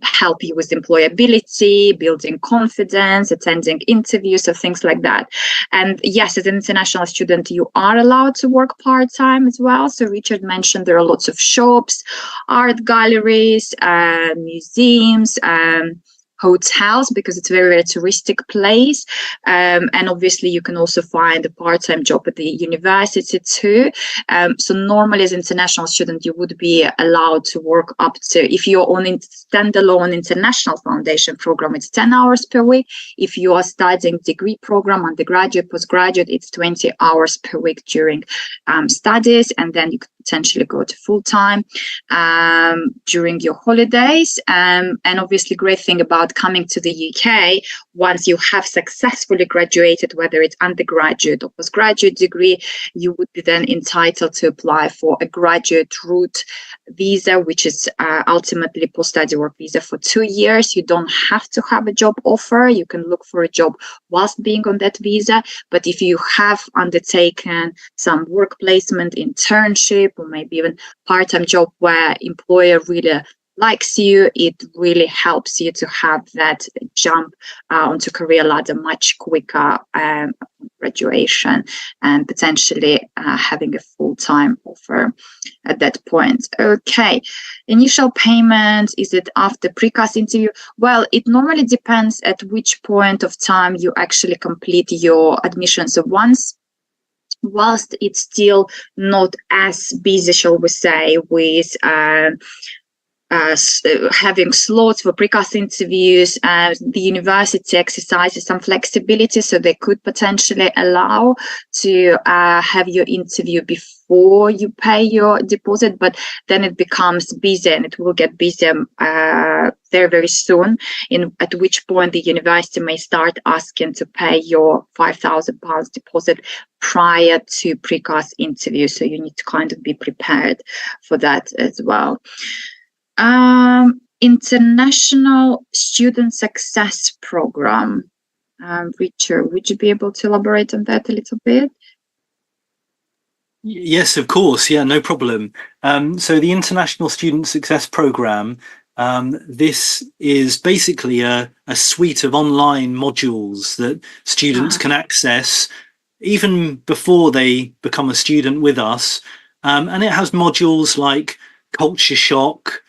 help you with employability, building confidence, attending interviews, or things like that. And yes, as an international student, you are allowed to work part-time as well. So Richard mentioned there are lots of shops, art galleries, museums, hotels because it's a very, very touristic place. And obviously you can also find a part-time job at the university too. So normally as an international student, you would be allowed to work up to, if you're on a standalone international foundation program, it's 10 hours per week. If you are studying degree program, undergraduate, postgraduate, it's 20 hours per week during studies, and then you could potentially go to full-time during your holidays. And obviously great thing about coming to the UK, once you have successfully graduated, whether it's undergraduate or postgraduate degree, you would be then entitled to apply for a graduate route visa, which is ultimately post-study work visa for 2 years. You don't have to have a job offer. You can look for a job whilst being on that visa. But if you have undertaken some work placement, internship, or maybe even part-time job where employer really likes you, it really helps you to have that jump onto career ladder much quicker graduation, and potentially having a full-time offer at that point. Okay, initial payment, is it after precast interview? Well, it normally depends at which point of time you actually complete your admission. So whilst it's still not as busy, shall we say, with having slots for precast interviews, the university exercises some flexibility, so they could potentially allow to have your interview before you pay your deposit, but then it becomes busy, and it will get busier very, very soon, at which point the university may start asking to pay your £5,000 deposit prior to precast interview. So you need to kind of be prepared for that as well. International Student Success Program. Richard, would you be able to elaborate on that a little bit? Yes, of course. Yeah, no problem. So the International Student Success Program, this is basically a suite of online modules that students can access even before they become a student with us. And it has modules like culture shock,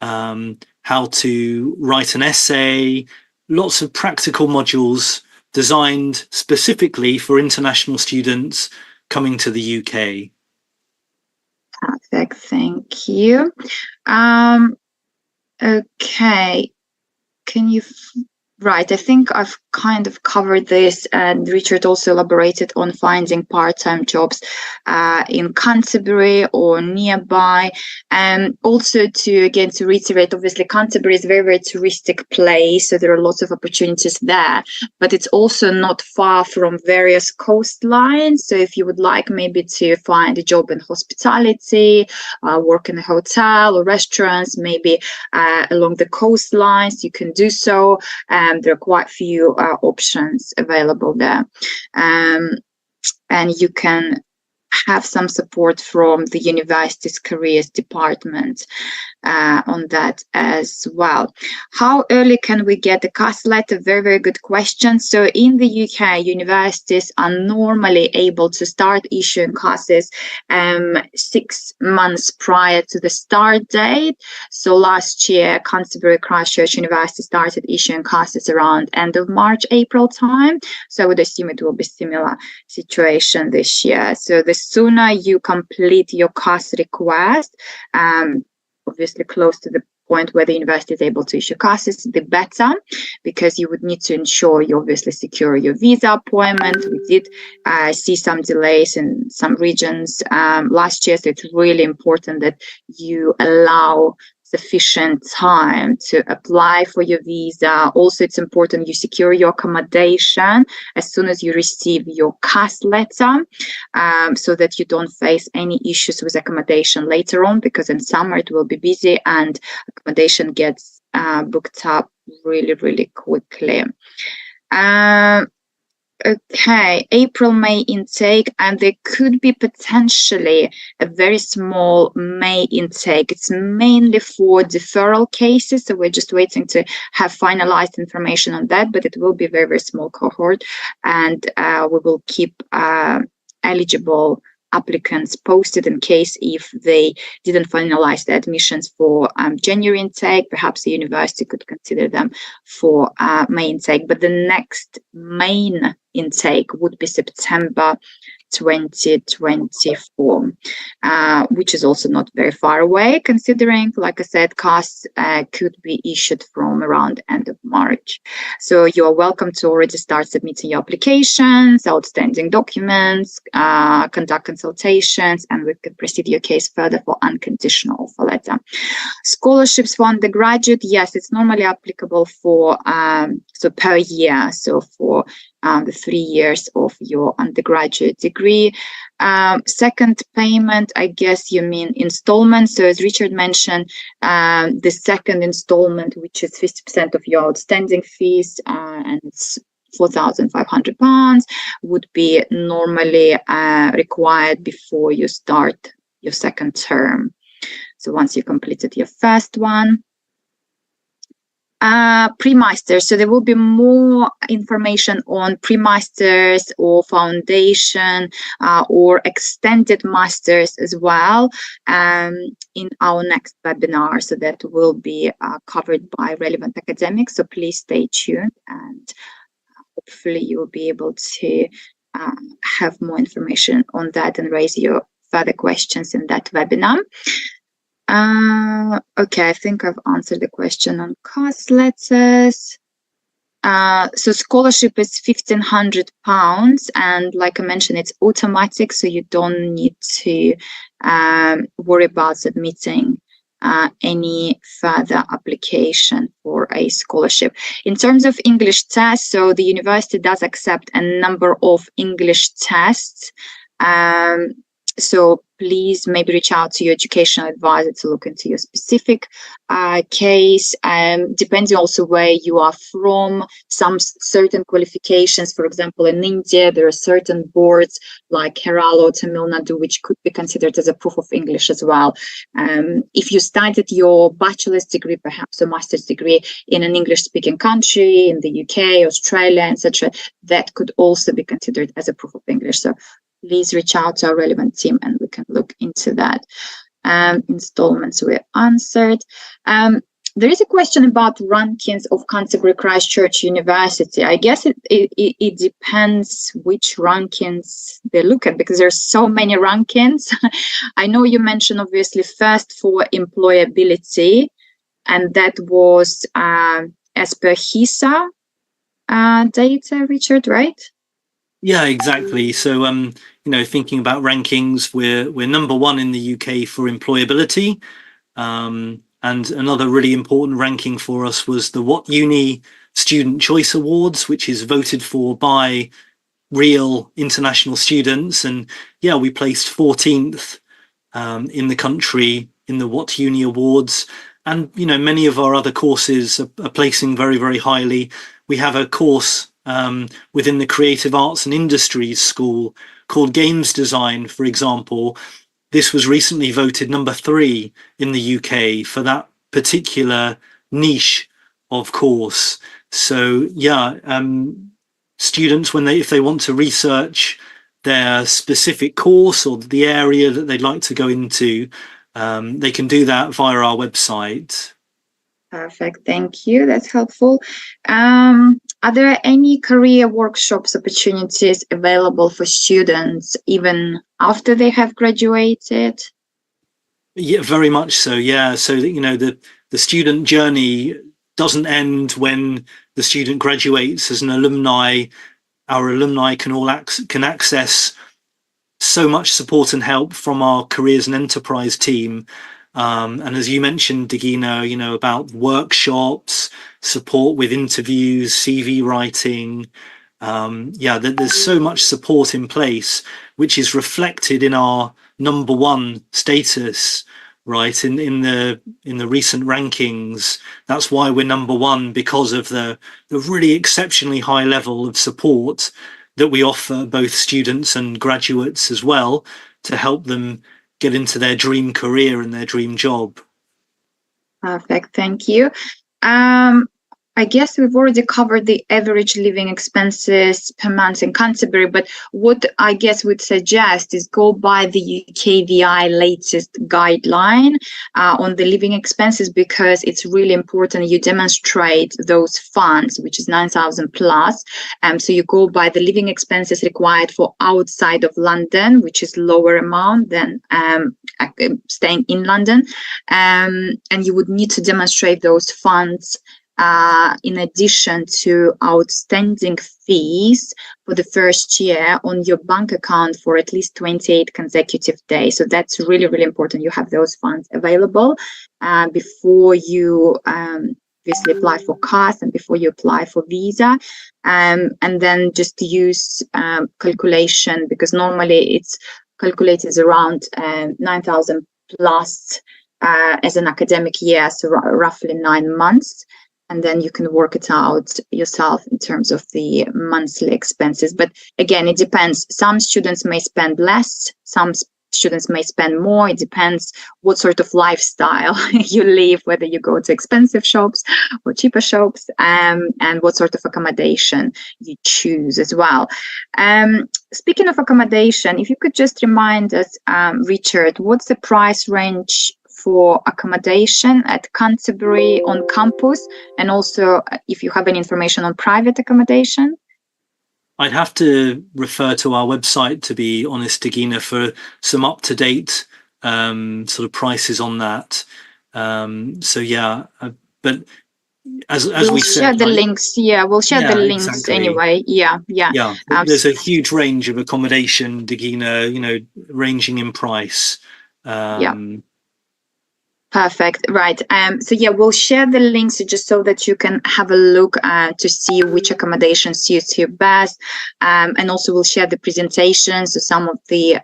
how to write an essay, lots of practical modules designed specifically for international students coming to the UK. Perfect, thank you. Okay, can you... Right, I think I've kind of covered this, and Richard also elaborated on finding part-time jobs in Canterbury or nearby. And also to reiterate, obviously Canterbury is a very, very touristic place, so there are lots of opportunities there, but it's also not far from various coastlines. So if you would like maybe to find a job in hospitality, work in a hotel or restaurants, maybe along the coastlines, you can do so. There are quite few options available there, and you can have some support from the university's careers department on that as well. How early can we get the CAS letter? Very, very good question. So in the UK, universities are normally able to start issuing CASs 6 months prior to the start date. So last year, Canterbury Christ Church University started issuing CASs around end of March, April time. So I would assume it will be similar situation this year. So the sooner you complete your CAS request, obviously close to the point where the university is able to issue CASs, the better, because you would need to ensure you obviously secure your visa appointment. We did see some delays in some regions last year, so it's really important that you allow sufficient time to apply for your visa. Also, it's important you secure your accommodation as soon as you receive your CAS letter, so that you don't face any issues with accommodation later on, because in summer it will be busy and accommodation gets booked up really, really quickly. Okay, April, May intake, and there could be potentially a very small May intake. It's mainly for deferral cases, so we're just waiting to have finalized information on that, but it will be a very, very small cohort, and we will keep eligible applicants posted in case if they didn't finalize the admissions for January intake. Perhaps the university could consider them for May intake, but the next main intake would be September 2024, which is also not very far away, considering, like I said, casts could be issued from around end of March. So you are welcome to already start submitting your applications, outstanding documents, conduct consultations, and we can proceed your case further for unconditional offer letter. Scholarships for undergraduate, yes, it's normally applicable for so per year, so for the 3 years of your undergraduate degree. Second payment, I guess you mean installment. So as Richard mentioned, the second installment, which is 50% of your outstanding fees, and it's £4,500, would be normally required before you start your second term. So once you completed your first one. Pre-masters, so there will be more information on pre-masters or foundation or extended masters as well in our next webinar, so that will be covered by relevant academics, so please stay tuned, and hopefully you will be able to have more information on that and raise your further questions in that webinar. Okay, I think I've answered the question on cost letters. So scholarship is £1,500, and like I mentioned, it's automatic, so you don't need to worry about submitting any further application for a scholarship. In terms of English tests, so the university does accept a number of English tests. So please maybe reach out to your educational advisor to look into your specific case. Depending also where you are from, some certain qualifications, for example, in India, there are certain boards like Kerala or Tamil Nadu, which could be considered as a proof of English as well. If you started your bachelor's degree, perhaps a master's degree in an English-speaking country, in the UK, Australia, etc., that could also be considered as a proof of English. So please reach out to our relevant team and we can look into that. Installments were answered. There is a question about rankings of Canterbury Christ Church University. I guess it depends which rankings they look at, because there's so many rankings. I know you mentioned obviously first for employability, and that was as per HISA data, Richard, right? Yeah, exactly. So, thinking about rankings, we're number one in the UK for employability. And another really important ranking for us was the What Uni Student Choice Awards, which is voted for by real international students. And yeah, we placed 14th in the country in the What Uni Awards. And, many of our other courses are placing very, very highly. We have a course within the Creative Arts and Industries School called Games Design, for example. This was recently voted number 3 in the UK for that particular niche of course. So yeah, students, if they want to research their specific course or the area that they'd like to go into, they can do that via our website. Perfect, thank you, that's helpful. Are there any career workshops opportunities available for students even after they have graduated? Yeah, very much so. Yeah, so the student journey doesn't end when the student graduates. As an alumni, our alumni can access so much support and help from our careers and enterprise team. And as you mentioned, Degina, about workshops, support with interviews, CV writing. There's so much support in place, which is reflected in our number one status, right? In the recent rankings. That's why we're number one, because of the really exceptionally high level of support that we offer both students and graduates as well, to help them get into their dream career and their dream job. Perfect, thank you. I guess we've already covered the average living expenses per month in Canterbury, but what I guess would suggest is go by the UKVI latest guideline on the living expenses, because it's really important you demonstrate those funds, which is 9,000 plus. So you go by the living expenses required for outside of London, which is lower amount than staying in London. And you would need to demonstrate those funds in addition to outstanding fees for the first year on your bank account for at least 28 consecutive days. So that's really, really important. You have those funds available before you obviously apply for CAS and before you apply for visa. And then just use calculation, because normally it's calculated around 9,000 plus as an academic year, so roughly 9 months. And then you can work it out yourself in terms of the monthly expenses. But again, it depends. Some students may spend less, some students may spend more. It depends what sort of lifestyle you live, whether you go to expensive shops or cheaper shops, and what sort of accommodation you choose as well. Speaking of accommodation, if you could just remind us, Richard, what's the price range for accommodation at Canterbury on campus, and also if you have any information on private accommodation? I'd have to refer to our website, to be honest, Dagina, for some up-to-date sort of prices on that. So yeah, but as we'll we share said, the links. Yeah, we'll share the links exactly. anyway. Yeah. There's a huge range of accommodation, Dagina, ranging in price. Perfect. Right. So yeah, we'll share the links just so that you can have a look to see which accommodation suits you best. And also we'll share the presentation. So some of the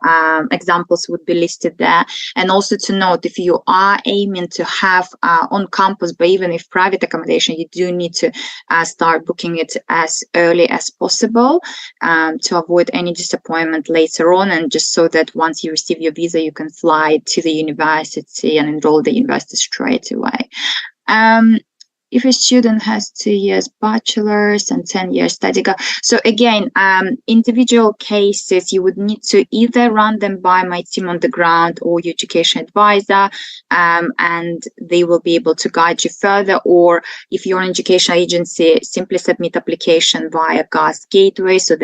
examples would be listed there. And also to note, if you are aiming to have on campus, but even if private accommodation, you do need to start booking it as early as possible to avoid any disappointment later on. And just so that once you receive your visa, you can fly to the university and enroll the university straight away. If a student has 2 years bachelor's and 10 years study gap. So again, individual cases, you would need to either run them by my team on the ground or your education advisor, and they will be able to guide you further. Or if you're an education agency, simply submit application via CAS Gateway, so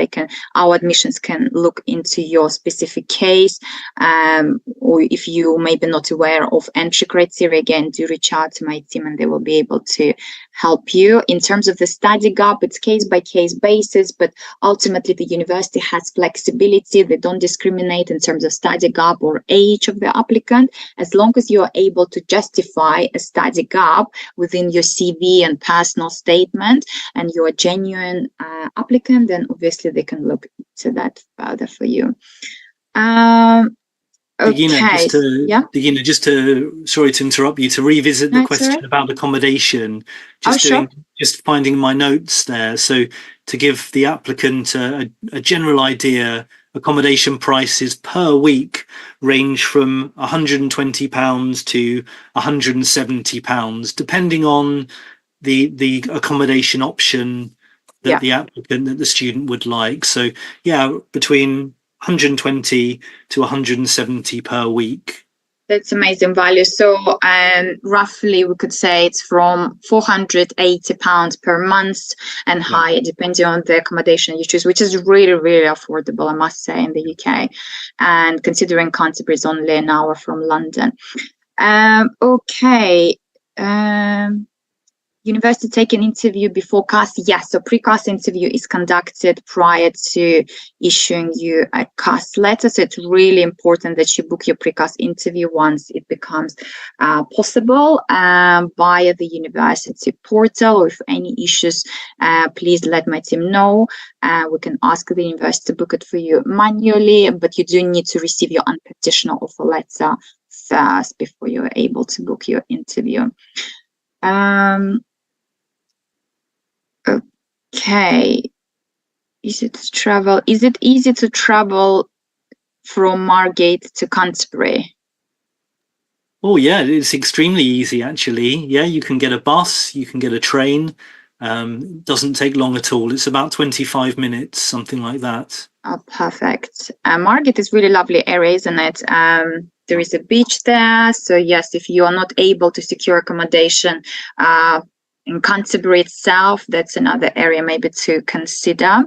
our admissions can look into your specific case. Or if you may be not aware of entry criteria, again, do reach out to my team and they will be able to help you. In terms of the study gap, it's case by case basis, but ultimately the university has flexibility. They don't discriminate in terms of study gap or age of the applicant. As long as you are able to justify a study gap within your CV and personal statement, and you're a genuine applicant, then obviously they can look into that further for you. Okay. Dagina, sorry to interrupt you, to revisit the question about accommodation, just finding my notes there. So to give the applicant a general idea, accommodation prices per week range from £120 to £170, depending on the accommodation option that the applicant, that the student would like. So yeah, between 120 to 170 per week. That's amazing value. So roughly we could say it's from £480 per month and higher, depending on the accommodation you choose, which is really, really affordable, I must say, in the UK. And considering Canterbury is only an hour from London. Okay. University take an interview before CAS? Yes, so pre-CAS interview is conducted prior to issuing you a CAS letter. So it's really important that you book your pre-CAS interview once it becomes possible via the university portal. Or if any issues, please let my team know. We can ask the university to book it for you manually, but you do need to receive your unconditional offer letter first before you're able to book your interview. Okay. Is it easy to travel from Margate to Canterbury? Oh yeah, it's extremely easy actually. Yeah, you can get a bus, you can get a train. Doesn't take long at all. It's about 25 minutes, something like that. Oh, perfect. Margate is really lovely area, isn't it? There is a beach there. So yes, if you are not able to secure accommodation in Canterbury itself, that's another area maybe to consider.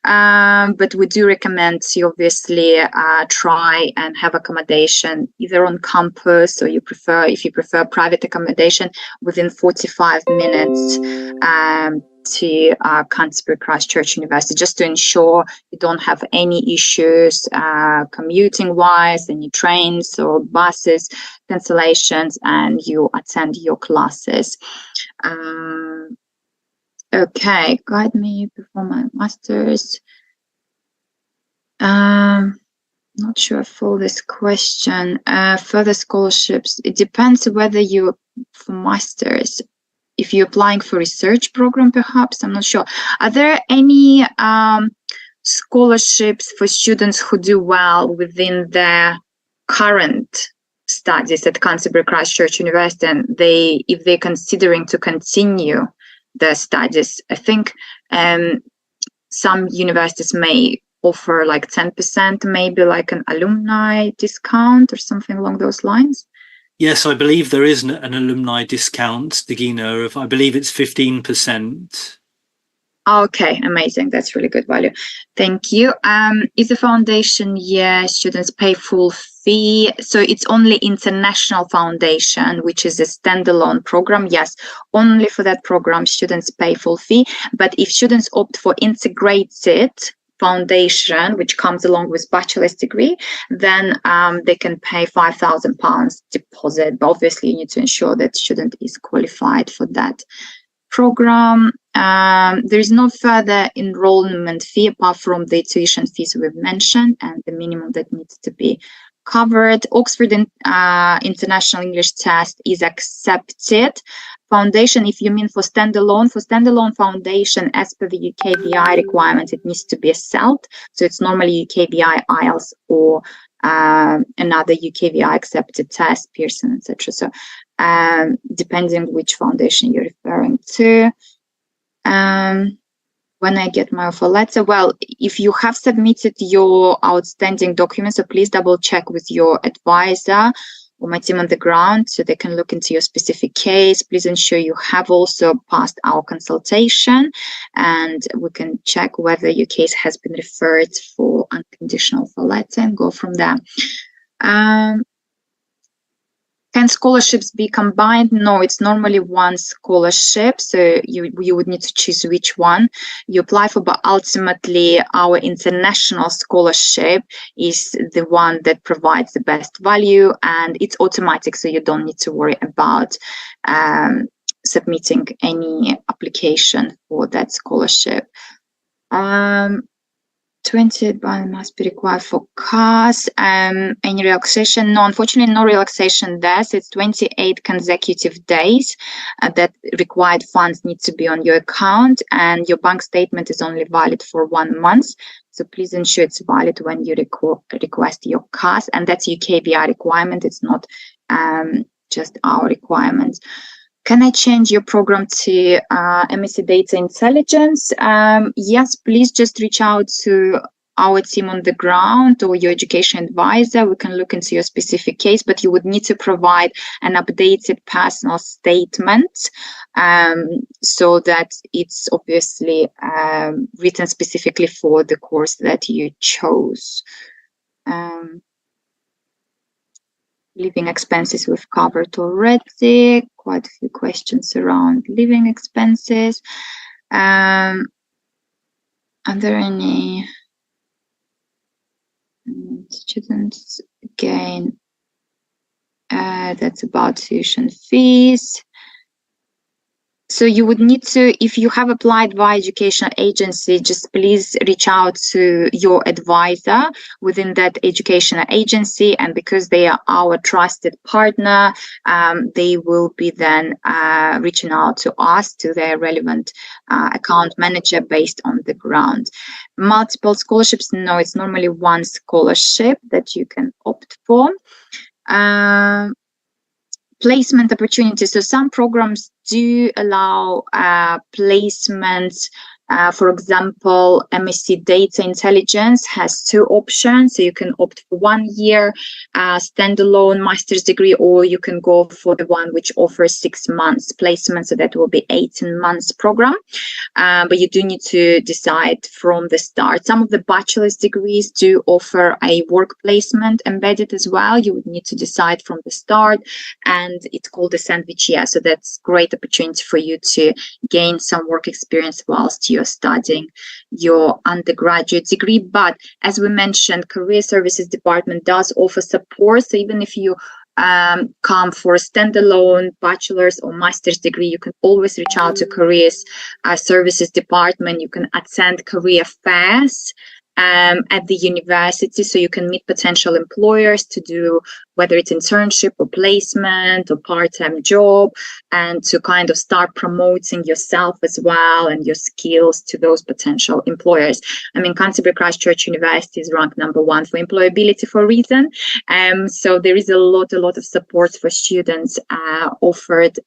But we do recommend to obviously try and have accommodation either on campus, or if you prefer private accommodation, within 45 minutes to Canterbury Christ Church University, just to ensure you don't have any issues commuting wise, any trains or buses cancellations, and you attend your classes. Okay, guide me before my master's. Not sure for this question. Further scholarships, it depends whether you're for master's. If you're applying for research program, perhaps, I'm not sure. Are there any scholarships for students who do well within their current studies at Canterbury Christ Church University, and if they're considering to continue their studies? I think some universities may offer like 10%, maybe like an alumni discount or something along those lines. Yes, I believe there is an alumni discount, Degina, of I believe it's 15%. Okay, amazing. That's really good value. Thank you. Is the foundation year students pay full fee? So it's only International Foundation, which is a standalone program. Yes, only for that program students pay full fee. But if students opt for integrated foundation, which comes along with bachelor's degree, then they can pay £5,000 deposit. But obviously you need to ensure that student is qualified for that program. There is no further enrollment fee apart from the tuition fees we've mentioned and the minimum that needs to be covered. Oxford International English Test is accepted. Foundation, if you mean for standalone foundation, as per the UKVI requirement, it needs to be a CELT. So it's normally UKVI, IELTS, or another UKVI accepted test, Pearson, etc. So depending which foundation you're referring to. When I get my offer letter, well, if you have submitted your outstanding documents, so please double check with your advisor or my team on the ground so they can look into your specific case. Please ensure you have also passed our consultation, and we can check whether your case has been referred for unconditional offer letter and go from there. Can scholarships be combined? No, it's normally one scholarship, so you would need to choose which one you apply for, but ultimately our international scholarship is the one that provides the best value, and it's automatic, so you don't need to worry about submitting any application for that scholarship. 20 bond must be required for cars. Any relaxation? No, unfortunately, no relaxation there. So it's 28 consecutive days that required funds need to be on your account, and your bank statement is only valid for 1 month. So please ensure it's valid when you request your cars, and that's UKVI requirement. It's not just our requirements. Can I change your program to MSc Data Intelligence? Yes, please just reach out to our team on the ground or your education advisor. We can look into your specific case, but you would need to provide an updated personal statement so that it's obviously written specifically for the course that you chose. Living expenses we've covered already. Quite a few questions around living expenses. Are there any students? Again, that's about tuition fees. So you would need to, if you have applied via educational agency, just please reach out to your advisor within that educational agency, and because they are our trusted partner, they will be then reaching out to us, to their relevant account manager based on the ground. Multiple scholarships? No, it's normally one scholarship that you can opt for. placement opportunities. So some programs do allow placements. For example, MSc Data Intelligence has 2 options. So you can opt for 1 year standalone master's degree, or you can go for the one which offers 6 months placement. So that will be 18 months program. But you do need to decide from the start. Some of the bachelor's degrees do offer a work placement embedded as well. You would need to decide from the start, and it's called a sandwich year. So that's great opportunity for you to gain some work experience whilst you're studying your undergraduate degree. But as we mentioned, Career Services Department does offer support. So even if you come for a standalone bachelor's or master's degree, you can always reach out to Careers Services Department. You can attend career fairs at the university, so you can meet potential employers to do whether it's internship or placement or part-time job, and to kind of start promoting yourself as well and your skills to those potential employers. I mean, Canterbury Christ Church University is ranked #1 for employability for a reason. So there is a lot of support for students offered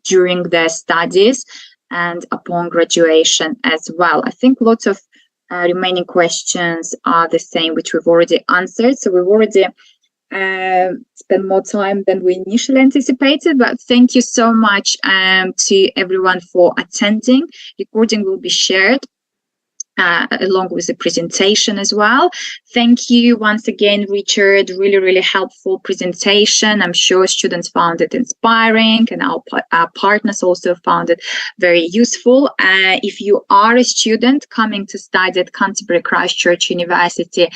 during their studies and upon graduation as well. I think lots of remaining questions are the same, which we've already answered. So we've already spent more time than we initially anticipated, but thank you so much to everyone for attending. Recording will be shared along with the presentation as well. Thank you once again, Richard. Really helpful presentation. I'm sure students found it inspiring, and our partners also found it very useful. If you are a student coming to study at Canterbury Christ Church University,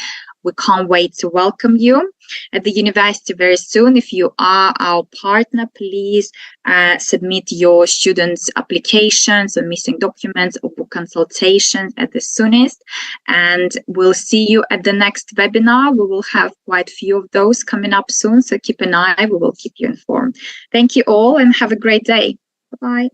we can't wait to welcome you at the university very soon. If you are our partner, please submit your students' applications or missing documents or book consultations at the soonest. And we'll see you at the next webinar. We will have quite a few of those coming up soon, so keep an eye. We will keep you informed. Thank you all and have a great day. Bye-bye.